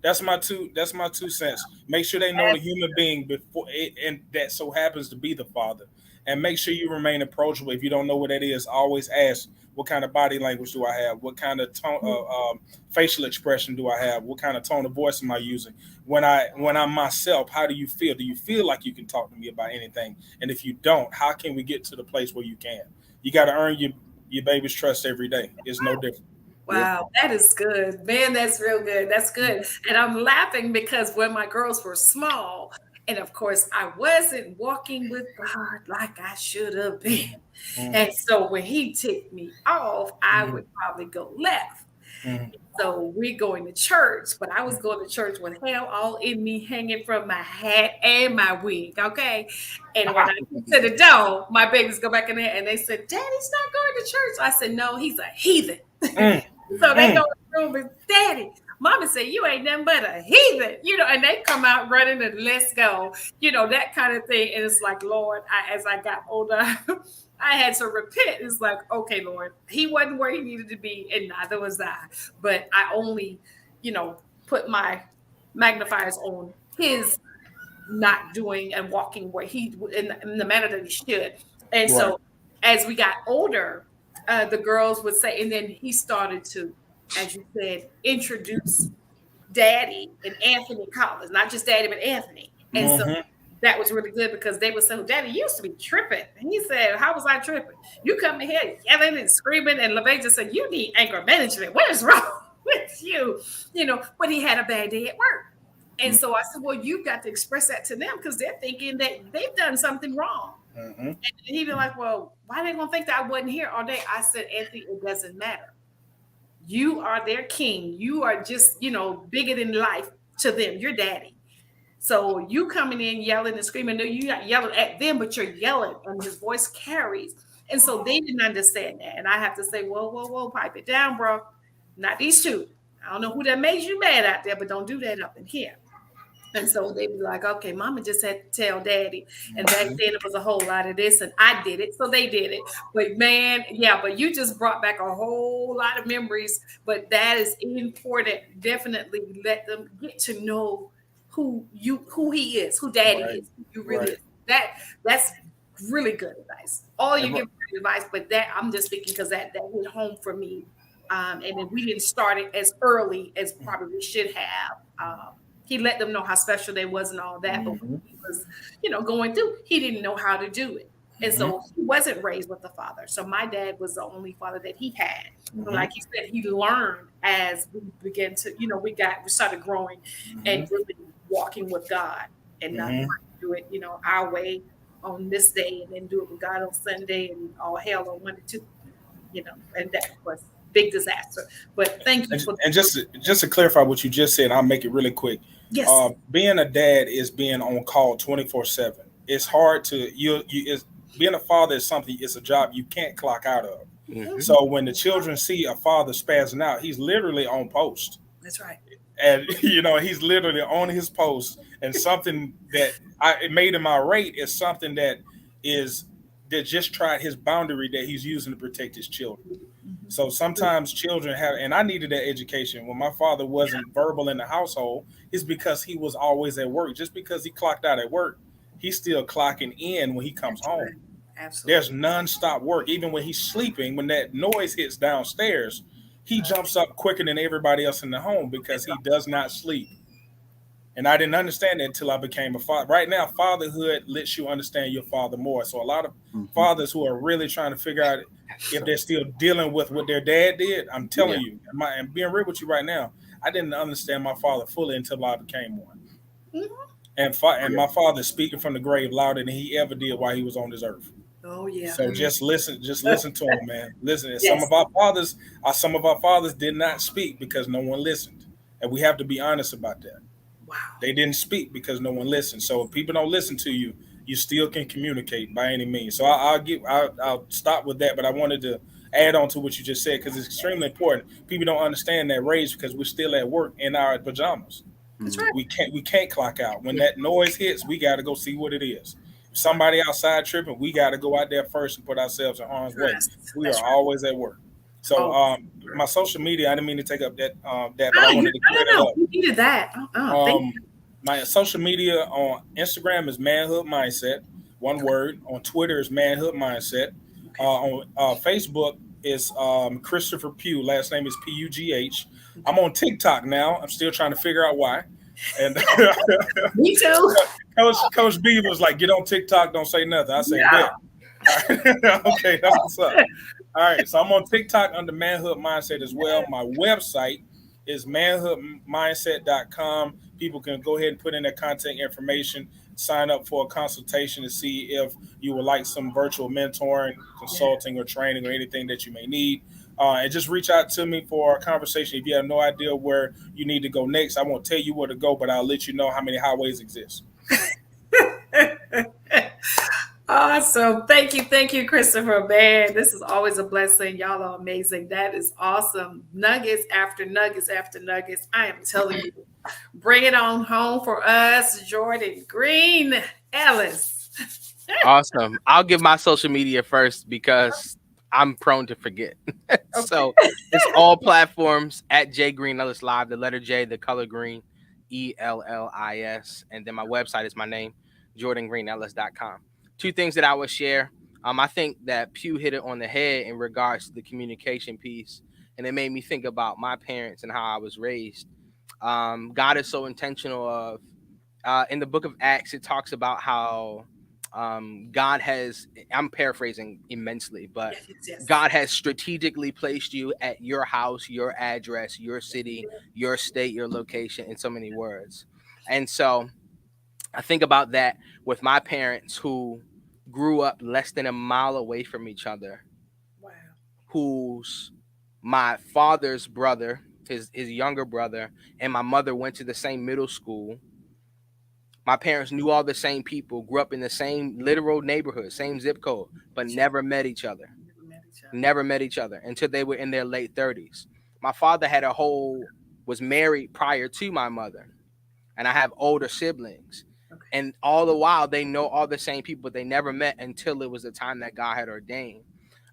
Speaker 4: that's my two cents. Make sure they know the human being before it, and that so happens to be the father. And make sure you remain approachable. If you don't know what that is, always ask, what kind of body language do I have? What kind of tone, facial expression do I have? What kind of tone of voice am I using? When I'm myself, how do you feel? Do you feel like you can talk to me about anything? And if you don't, how can we get to the place where you can? You got to earn your baby's trust every day. It's no different.
Speaker 2: Wow, that is good. Man, that's real good. That's good. And I'm laughing because when my girls were small, and of course, I wasn't walking with God like I should have been.
Speaker 4: Mm-hmm.
Speaker 2: And so when he ticked me off, I would probably go left.
Speaker 4: Mm-hmm.
Speaker 2: So we're going to church, but I was going to church with hell all in me hanging from my hat and my wig. Okay. And when I get to the door, my babies go back in there and they said, Daddy's not going to church. I said, no, he's a heathen. So they go in the room and Daddy, Mama said, you ain't nothing but a heathen, and they come out running and let's go, that kind of thing. And it's like, Lord, as I got older, I had to repent. It's like, okay, Lord, he wasn't where he needed to be, and neither was I. But I only, put my magnifiers on his not doing and walking where he in the manner that he should. And so as we got older, the girls would say, and then he started to, as you said, introduce Daddy and Anthony Collins, not just Daddy, but Anthony. And so that was really good because they would say, well, Daddy used to be tripping. And he said, how was I tripping? You come in here yelling and screaming. And LeVay just said, you need anger management. What is wrong with you? But he had a bad day at work. And so I said, well, you've got to express that to them because they're thinking that they've done something wrong. And he'd be like, well, why are they going to think that I wasn't here all day? I said, Anthony, it doesn't matter. You are their king. You are just, bigger than life to them. You're Daddy. So you coming in yelling and screaming, no, you're not yelling at them, but you're yelling and his voice carries. And so they didn't understand that. And I have to say, whoa, pipe it down, bro. Not these two. I don't know who that made you mad out there, but don't do that up in here. And so they'd be like, okay, Mama just had to tell Daddy. And back then it was a whole lot of this and I did it. So they did it. But man, but you just brought back a whole lot of memories. But that is important. Definitely let them get to know who he is, who Daddy is. You really that's really good advice. All you give good advice, but that I'm just speaking because that hit home for me. And then we didn't start it as early as probably we should have. He let them know how special they was and all that, but when he was, going through, he didn't know how to do it. And so he wasn't raised with a father. So my dad was the only father that he had. Like you said, he learned as we began to, we started growing and really walking with God and not trying to do it, our way on this day and then do it with God on Sunday and all hell on Monday too, and that was big disaster. But thank you for
Speaker 4: and just to clarify what you just said, I'll make it really quick.
Speaker 2: Yes.
Speaker 4: Being a dad is being on call 24/7. It's hard to being a father is something. It's a job you can't clock out of. So when the children see a father spazzing out, he's literally on post.
Speaker 2: That's right.
Speaker 4: And he's literally on his post. And something that it made him irate is something that just tried his boundary that he's using to protect his children. So sometimes children have, and I needed that education when my father wasn't verbal in the household, is because he was always at work. Just because he clocked out at work, he's still clocking in when he comes home.
Speaker 2: Absolutely.
Speaker 4: There's nonstop work. Even when he's sleeping, when that noise hits downstairs, he jumps up quicker than everybody else in the home because he does not sleep. And I didn't understand that until I became a father. Right now, fatherhood lets you understand your father more. So a lot of fathers who are really trying to figure out if they're still dealing with what their dad did, I'm telling you, and being real with you right now, I didn't understand my father fully until I became one. And my father speaking from the grave louder than he ever did while he was on this earth.
Speaker 2: Oh yeah.
Speaker 4: So just listen to him, man. Listen. Some of our fathers did not speak because no one listened, and we have to be honest about that.
Speaker 2: Wow.
Speaker 4: They didn't speak because no one listened. So if people don't listen to you, you still can communicate by any means. So I'll stop with that, but I wanted to add on to what you just said because it's extremely important. People don't understand that rage because we're still at work in our pajamas.
Speaker 2: That's right.
Speaker 4: We can't clock out. When that noise hits, we got to go see what it is. If somebody outside tripping, we got to go out there first and put ourselves in harm's way. We are always at work. So my social media, I didn't mean to take up that, but I wanted to clear that up.
Speaker 2: You needed that. Thank you.
Speaker 4: My social media on Instagram is Manhood Mindset, one word. On Twitter is Manhood Mindset. On Facebook is Christopher Pugh. Last name is Pugh. I'm on TikTok now. I'm still trying to figure out why. And
Speaker 2: Me too.
Speaker 4: Coach B was like, "Get on TikTok, don't say nothing." I say, "Bet." Okay, that's what's up. All right, so I'm on TikTok under Manhood Mindset as well. My website is manhoodmindset.com. People can go ahead and put in their contact information, sign up for a consultation to see if you would like some virtual mentoring, consulting, or training, or anything that you may need. And just reach out to me for a conversation. If you have no idea where you need to go next, I won't tell you where to go, but I'll let you know how many highways exist.
Speaker 2: Awesome. Thank you, Christopher. Man, this is always a blessing. Y'all are amazing. That is awesome. Nuggets after nuggets after nuggets. I am telling you, bring it on home for us, Jordan Green Ellis.
Speaker 5: Awesome. I'll give my social media first because I'm prone to forget. So it's all platforms at J Green Ellis Live, the letter J, the color green, ELLIS. And then my website is my name, jordangreenellis.com. Two things that I would share. I think that Pugh hit it on the head in regards to the communication piece. And it made me think about my parents and how I was raised. God is so intentional of, in the book of Acts, it talks about how God has, I'm paraphrasing immensely, but yes. God has strategically placed you at your house, your address, your city, your state, your location, in so many words. And so I think about that with my parents who grew up less than a mile away from each other.
Speaker 2: Wow.
Speaker 5: Who's my father's brother, his younger brother, and my mother went to the same middle school. My parents knew all the same people, grew up in the same literal neighborhood, same zip code, but never met each other. Never met each other until they were in their late 30s. My father was married prior to my mother, and I have older siblings. Okay. And all the while, they know all the same people, but they never met until it was the time that God had ordained.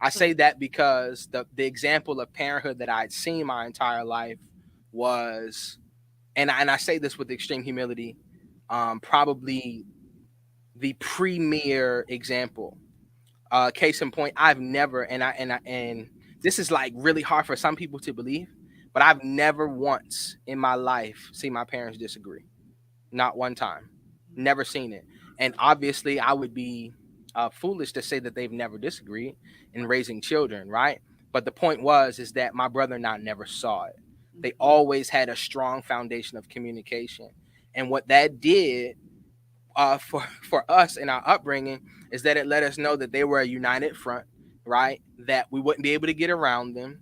Speaker 5: I say that because the example of parenthood that I'd seen my entire life was, and I say this with extreme humility, probably the premier example. Case in point, I've never, and this is like really hard for some people to believe, but I've never once in my life seen my parents disagree. Not one time. Never seen it. And obviously I would be foolish to say that they've never disagreed in raising children, right? But the point is that my brother and I never saw it. They always had a strong foundation of communication. And what that did for us in our upbringing is that it let us know that they were a united front, right? That we wouldn't be able to get around them,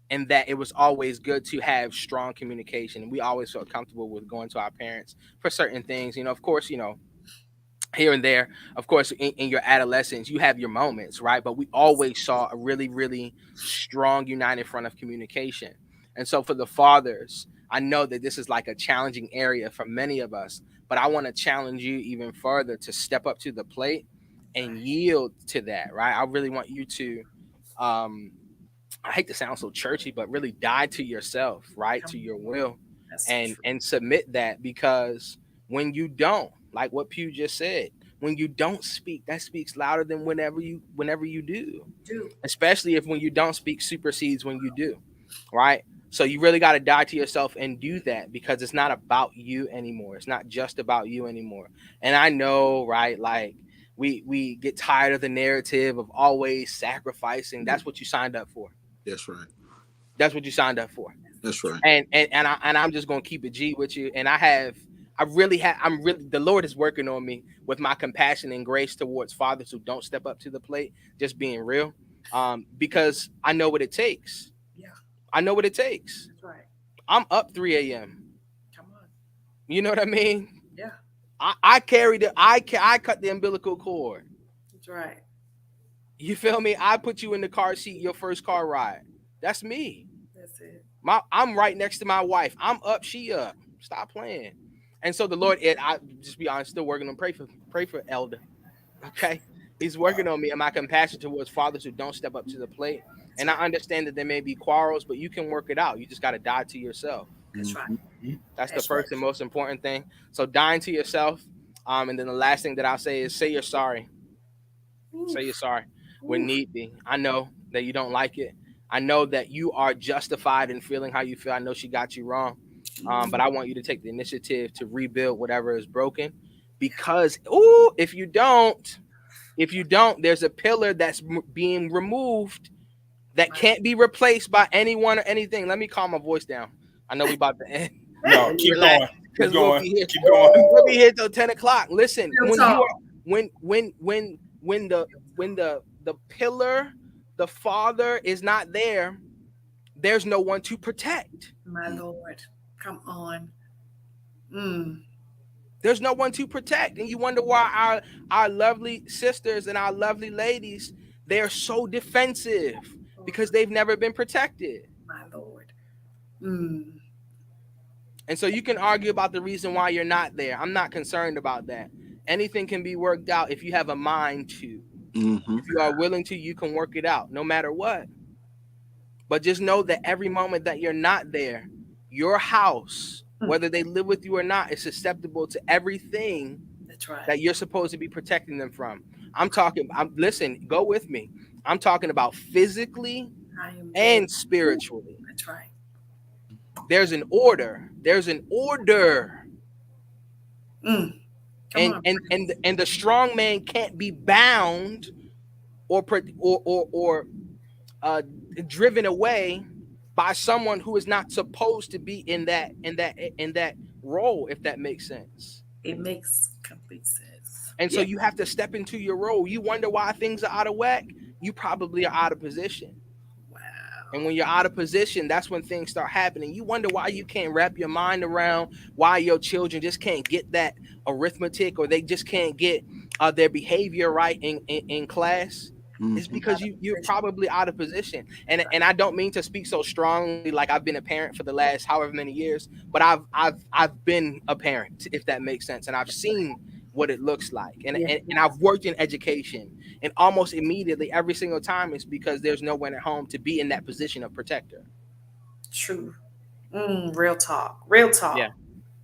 Speaker 5: and that it was always good to have strong communication. And we always felt comfortable with going to our parents for certain things. Of course, here and there, of course, in your adolescence, you have your moments, right? But we always saw a really, really strong united front of communication. And so for the fathers, I know that this is like a challenging area for many of us, but I want to challenge you even further to step up to the plate and yield to that, right? I really want you to, I hate to sound so churchy, but really die to yourself, right? To your will, and submit that, because when you don't, like what Pugh just said, when you don't speak, that speaks louder than whenever you do. Especially when you don't speak supersedes when you do, right? So you really got to die to yourself and do that, because it's not about you anymore. It's not just about you anymore. And I know, right? Like we get tired of the narrative of always sacrificing. That's what you signed up for.
Speaker 3: That's right.
Speaker 5: That's what you signed up for.
Speaker 3: That's right.
Speaker 5: And I'm just going to keep it G with you. And the Lord is working on me with my compassion and grace towards fathers who don't step up to the plate, just being real. Because I know what it takes. I know what it takes.
Speaker 2: That's right.
Speaker 5: I'm up 3 a.m.
Speaker 2: Come on.
Speaker 5: You know what I mean?
Speaker 2: Yeah.
Speaker 5: I cut the umbilical cord.
Speaker 2: That's right.
Speaker 5: You feel me? I put you in the car seat, your first car ride. That's me.
Speaker 2: That's it.
Speaker 5: I'm right next to my wife. I'm up, she up. Stop playing. And so the Lord, I just be honest, still working on pray for Elder. Okay. He's working on me and my compassion towards fathers who don't step up to the plate. And I understand that there may be quarrels, but you can work it out. You just got to die to yourself.
Speaker 2: That's right.
Speaker 5: That's the first and most important thing. So dying to yourself. And then the last thing that I'll say is say you're sorry. Say you're sorry when need be. I know that you don't like it. I know that you are justified in feeling how you feel. I know she got you wrong. But I want you to take the initiative to rebuild whatever is broken, because if you don't, there's a pillar that's being removed that can't be replaced by anyone or anything. Let me calm my voice down. I know we about to end.
Speaker 4: No, keep going. Keep going.
Speaker 5: Keep going. We'll be here till 10 o'clock. Listen, when the pillar, the father is not there, there's no one to protect.
Speaker 2: My Lord, come on.
Speaker 5: There's no one to protect. And you wonder why our lovely sisters and our lovely ladies, they're so defensive, because they've never been protected.
Speaker 2: My Lord.
Speaker 5: And so you can argue about the reason why you're not there. I'm not concerned about that. Anything can be worked out if you have a mind to. If you are willing to, you can work it out no matter what. But just know that every moment that you're not there, your house, whether they live with you or not, is susceptible to everything that you're supposed to be protecting them from. Listen, go with me. I'm talking about physically and spiritually.
Speaker 2: That's right.
Speaker 5: There's an order. And the strong man can't be bound or driven away by someone who is not supposed to be in that role, if that makes sense.
Speaker 2: It makes complete sense.
Speaker 5: And so you have to step into your role. You wonder why things are out of whack. You probably are out of position. And when you're out of position, that's when things start happening. You wonder why you can't wrap your mind around why your children just can't get that arithmetic, or they just can't get their behavior right in class. It's because you're probably out of position. And I don't mean to speak so strongly, like I've been a parent for the last however many years, but I've been a parent, if that makes sense, and I've seen what it looks like. And I've worked in education, and almost immediately every single time it's because there's no one at home to be in that position of protector.
Speaker 2: True. Real talk.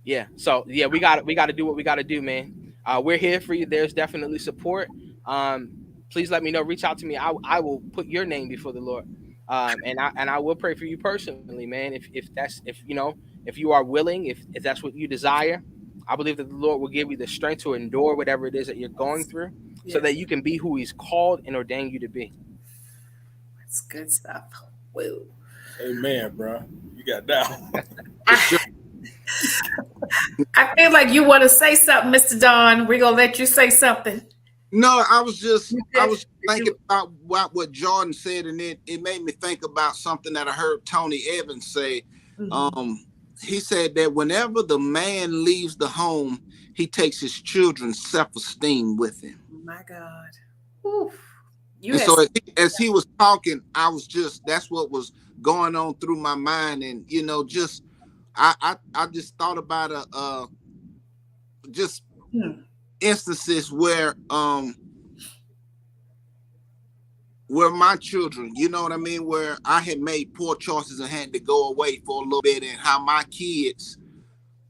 Speaker 5: Yeah. So yeah, we got to do what we got to do, man. We're here for you. There's definitely support. Please let me know. Reach out to me. I will put your name before the Lord. And I will pray for you personally, man. If you are willing, if that's what you desire, I believe that the Lord will give you the strength to endure whatever it is that you're going through, so that you can be who He's called and ordained you to be.
Speaker 2: That's good stuff. Woo.
Speaker 4: Amen, bro. You got down.
Speaker 2: I feel like you want to say something, Mr. Don. We're gonna let you say something.
Speaker 3: No, I was thinking about what Jordan said, and it made me think about something that I heard Tony Evans say. He said that whenever the man leaves the home, he takes his children's self-esteem with him.
Speaker 2: Oh my God. Oof.
Speaker 3: So as he was talking, that's what was going on through my mind. And, I just thought about instances where my children, you know what I mean, where I had made poor choices and had to go away for a little bit, and how my kids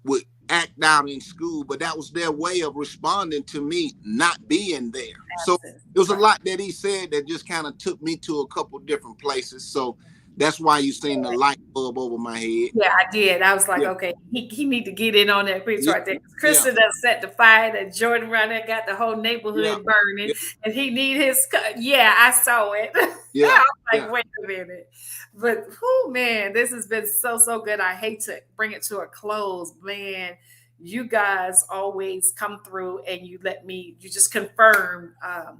Speaker 3: would act out in school, but that was their way of responding to me not being there. So there was a lot that he said that just kind of took me to a couple different places. So that's why you seen the light bulb over my head.
Speaker 2: Yeah, I did. I was like, okay, he need to get in on that piece right there. Krista done set the fire that Jordan around there got the whole neighborhood burning, and he need his. I saw it. I was like, wait a minute. But man, this has been so good. I hate to bring it to a close, man. You guys always come through, and you just confirm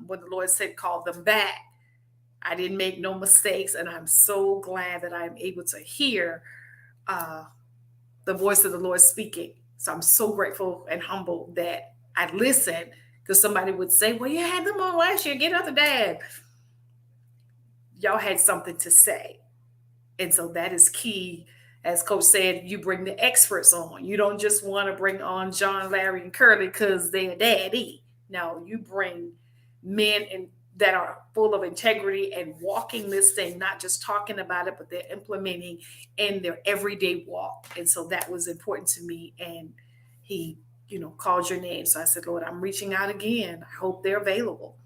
Speaker 2: what the Lord said, call them back. I didn't make no mistakes, and I'm so glad that I'm able to hear the voice of the Lord speaking. So I'm so grateful and humbled that I listened, because somebody would say, well, you had them on last year, get out the dad. Y'all had something to say. And so that is key. As Coach said, you bring the experts on. You don't just want to bring on John, Larry, and Curly because they're daddy. No, you bring men and that are full of integrity and walking this thing, not just talking about it, but they're implementing in their everyday walk. And so that was important to me. And he, called your name. So I said, Lord, I'm reaching out again. I hope they're available.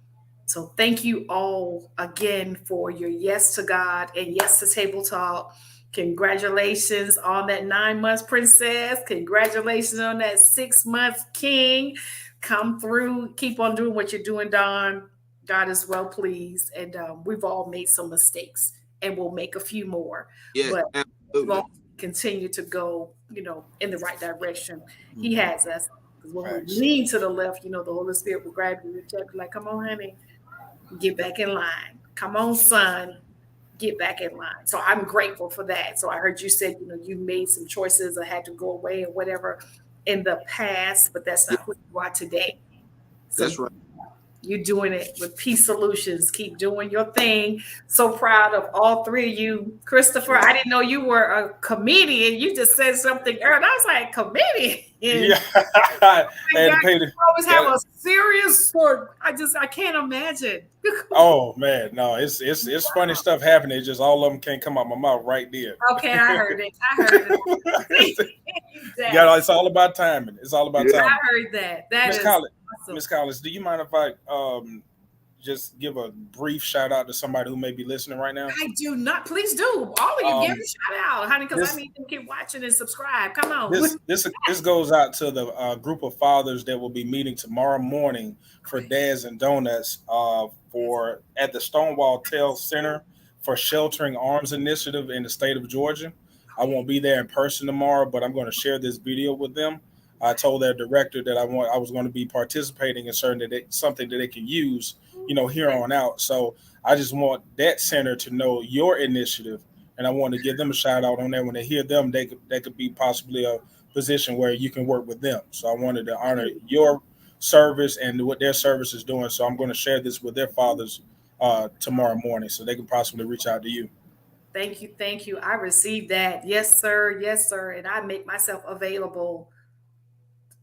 Speaker 2: So thank you all again for your yes to God and yes to Table Talk. Congratulations on that 9 months princess. Congratulations on that 6 months king. Come through. Keep on doing what you're doing, Don. God is well pleased. And we've all made some mistakes and we'll make a few more.
Speaker 3: Yes,
Speaker 2: but
Speaker 3: absolutely.
Speaker 2: We'll continue to go, in the right direction. He has us. When we lean to the left, the Holy Spirit will grab you and be like, come on, honey, get back in line. Come on, son, get back in line. So I'm grateful for that. So I heard you said, you made some choices or had to go away or whatever in the past, but that's not who you are today. So
Speaker 3: that's right.
Speaker 2: You're doing it with Peace Solutions. Keep doing your thing. So proud of all three of you. Christopher, I didn't know you were a comedian. You just said something earlier. I was like, comedian?
Speaker 4: Yeah.
Speaker 2: You always have a serious sport. I can't imagine.
Speaker 4: Oh man, no, it's funny stuff happening. It's just all of them can't come out my mouth right there.
Speaker 2: Okay, I heard it.
Speaker 4: Yeah, it's all about timing. It's all about timing.
Speaker 2: I heard that. That is
Speaker 4: Collins,
Speaker 2: awesome.
Speaker 4: Miss Collins, do you mind if I just give a brief shout out to somebody who may be listening right now?
Speaker 2: I do not. Please do. All of you give a shout out, honey, because I need them to keep watching and subscribe. Come on.
Speaker 4: This goes out to the group of fathers that will be meeting tomorrow morning for Dads and Donuts at the Stonewall Tell Center for Sheltering Arms Initiative in the state of Georgia. I won't be there in person tomorrow, but I'm going to share this video with them. I told their director that I was going to be participating in something that they can use, here on out. So I just want that center to know your initiative, and I want to give them a shout out on that. When they hear them, they could be possibly a position where you can work with them. So I wanted to honor your service and what their service is doing. So I'm going to share this with their fathers tomorrow morning, so they can possibly reach out to you.
Speaker 2: Thank you. I received that. Yes, sir. And I make myself available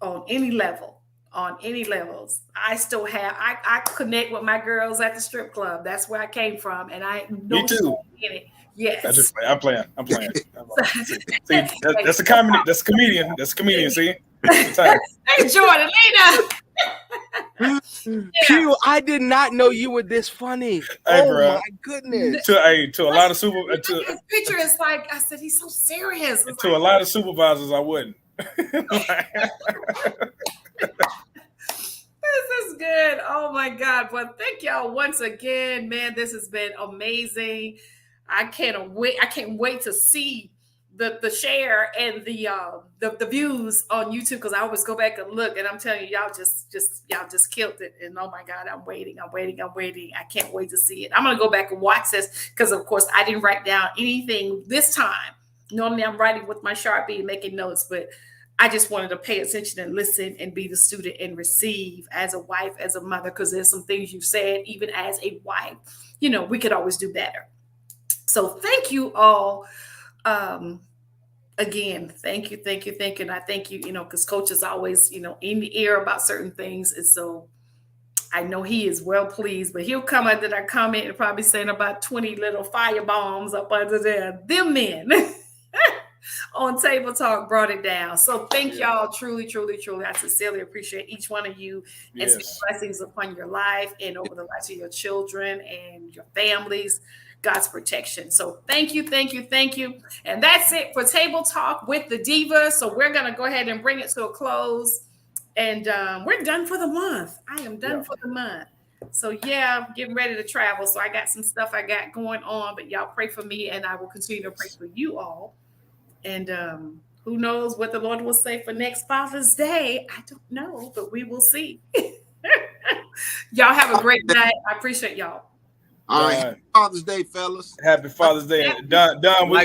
Speaker 2: on any level. On any levels. I still have, I connect with my girls at the strip club. That's where I came from. And I know
Speaker 4: me too.
Speaker 2: In it. Yes.
Speaker 4: I'm playing. See, that's a comedy. That's a comedian. See?
Speaker 2: Hey, Jordan,
Speaker 5: Q, I did not know you were this funny.
Speaker 4: Hey, bro.
Speaker 5: My goodness.
Speaker 4: To a lot of
Speaker 2: his picture is like, I said, he's so serious.
Speaker 4: A lot of supervisors, I wouldn't.
Speaker 2: This is good. Oh my God. Well, thank y'all once again, man. This has been amazing. I can't wait to see the share and the views on YouTube, because I always go back and look, and I'm telling you, y'all just killed it. And oh my God, I'm waiting. I can't wait to see it. I'm gonna go back and watch this, because of course I didn't write down anything this time. Normally I'm writing with my Sharpie and making notes, but I just wanted to pay attention and listen and be the student and receive as a wife, as a mother, because there's some things you said, even as a wife, we could always do better. So thank you all. Again, thank you. And I thank you, because Coach is always, in the ear about certain things. And so I know he is well pleased, but he'll come under that comment and probably saying about 20 little fire bombs up under there. Them men on Table Talk brought it down. So thank y'all truly. I sincerely appreciate each one of you, and speak blessings upon your life and over the lives of your children and your families. God's protection. So thank you. And that's it for Table Talk with the Diva. So we're going to go ahead and bring it to a close. And we're done for the month. I am done for the month. So I'm getting ready to travel. So I got some stuff I got going on, but y'all pray for me, and I will continue to pray for you all. And who knows what the Lord will say for next Father's Day? I don't know, but we will see. Y'all have a great night. I appreciate y'all.
Speaker 3: All right. Happy Father's Day, fellas.
Speaker 4: Happy Father's Day. Don, we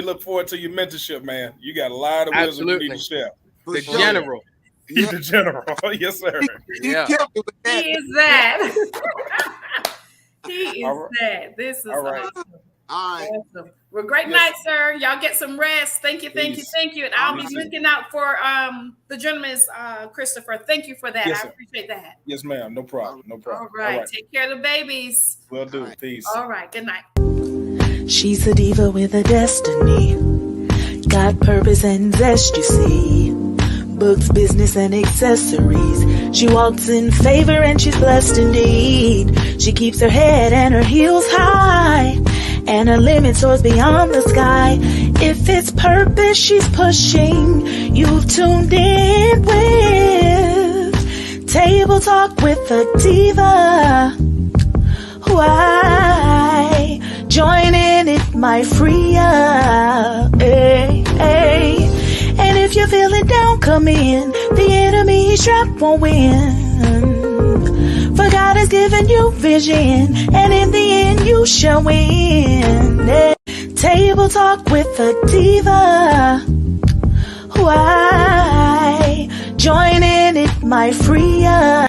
Speaker 4: look forward to your mentorship, man. You got a lot of wisdom you need to share.
Speaker 5: The general.
Speaker 4: He's the general. Yes, sir.
Speaker 2: He is that. He is that. This is
Speaker 3: all right.
Speaker 2: Awesome. Well, great
Speaker 4: Yes.
Speaker 2: night, sir. Y'all get some rest. Thank you. And I'll be looking out for the gentleman's Christopher. Thank you for that.
Speaker 4: Yes,
Speaker 2: I appreciate that.
Speaker 4: Yes, ma'am. No problem.
Speaker 2: All right. Take care of the babies.
Speaker 4: Will do. Peace.
Speaker 2: All right. Good night.
Speaker 1: She's a diva with a destiny. Got purpose and zest, you see. Books, business, and accessories. She walks in favor and she's blessed indeed. She keeps her head and her heels high, and her limit soars beyond the sky. If it's purpose she's pushing, you've tuned in with Table Talk with a Diva. Why? Join in, it might free ya. Hey, hey. And if you're feeling down, come in. The enemy he's trapped won't win. For God has given you vision, and in the end you shall win. Hey. Table Talk with a Diva. Why? Join in, it might free ya.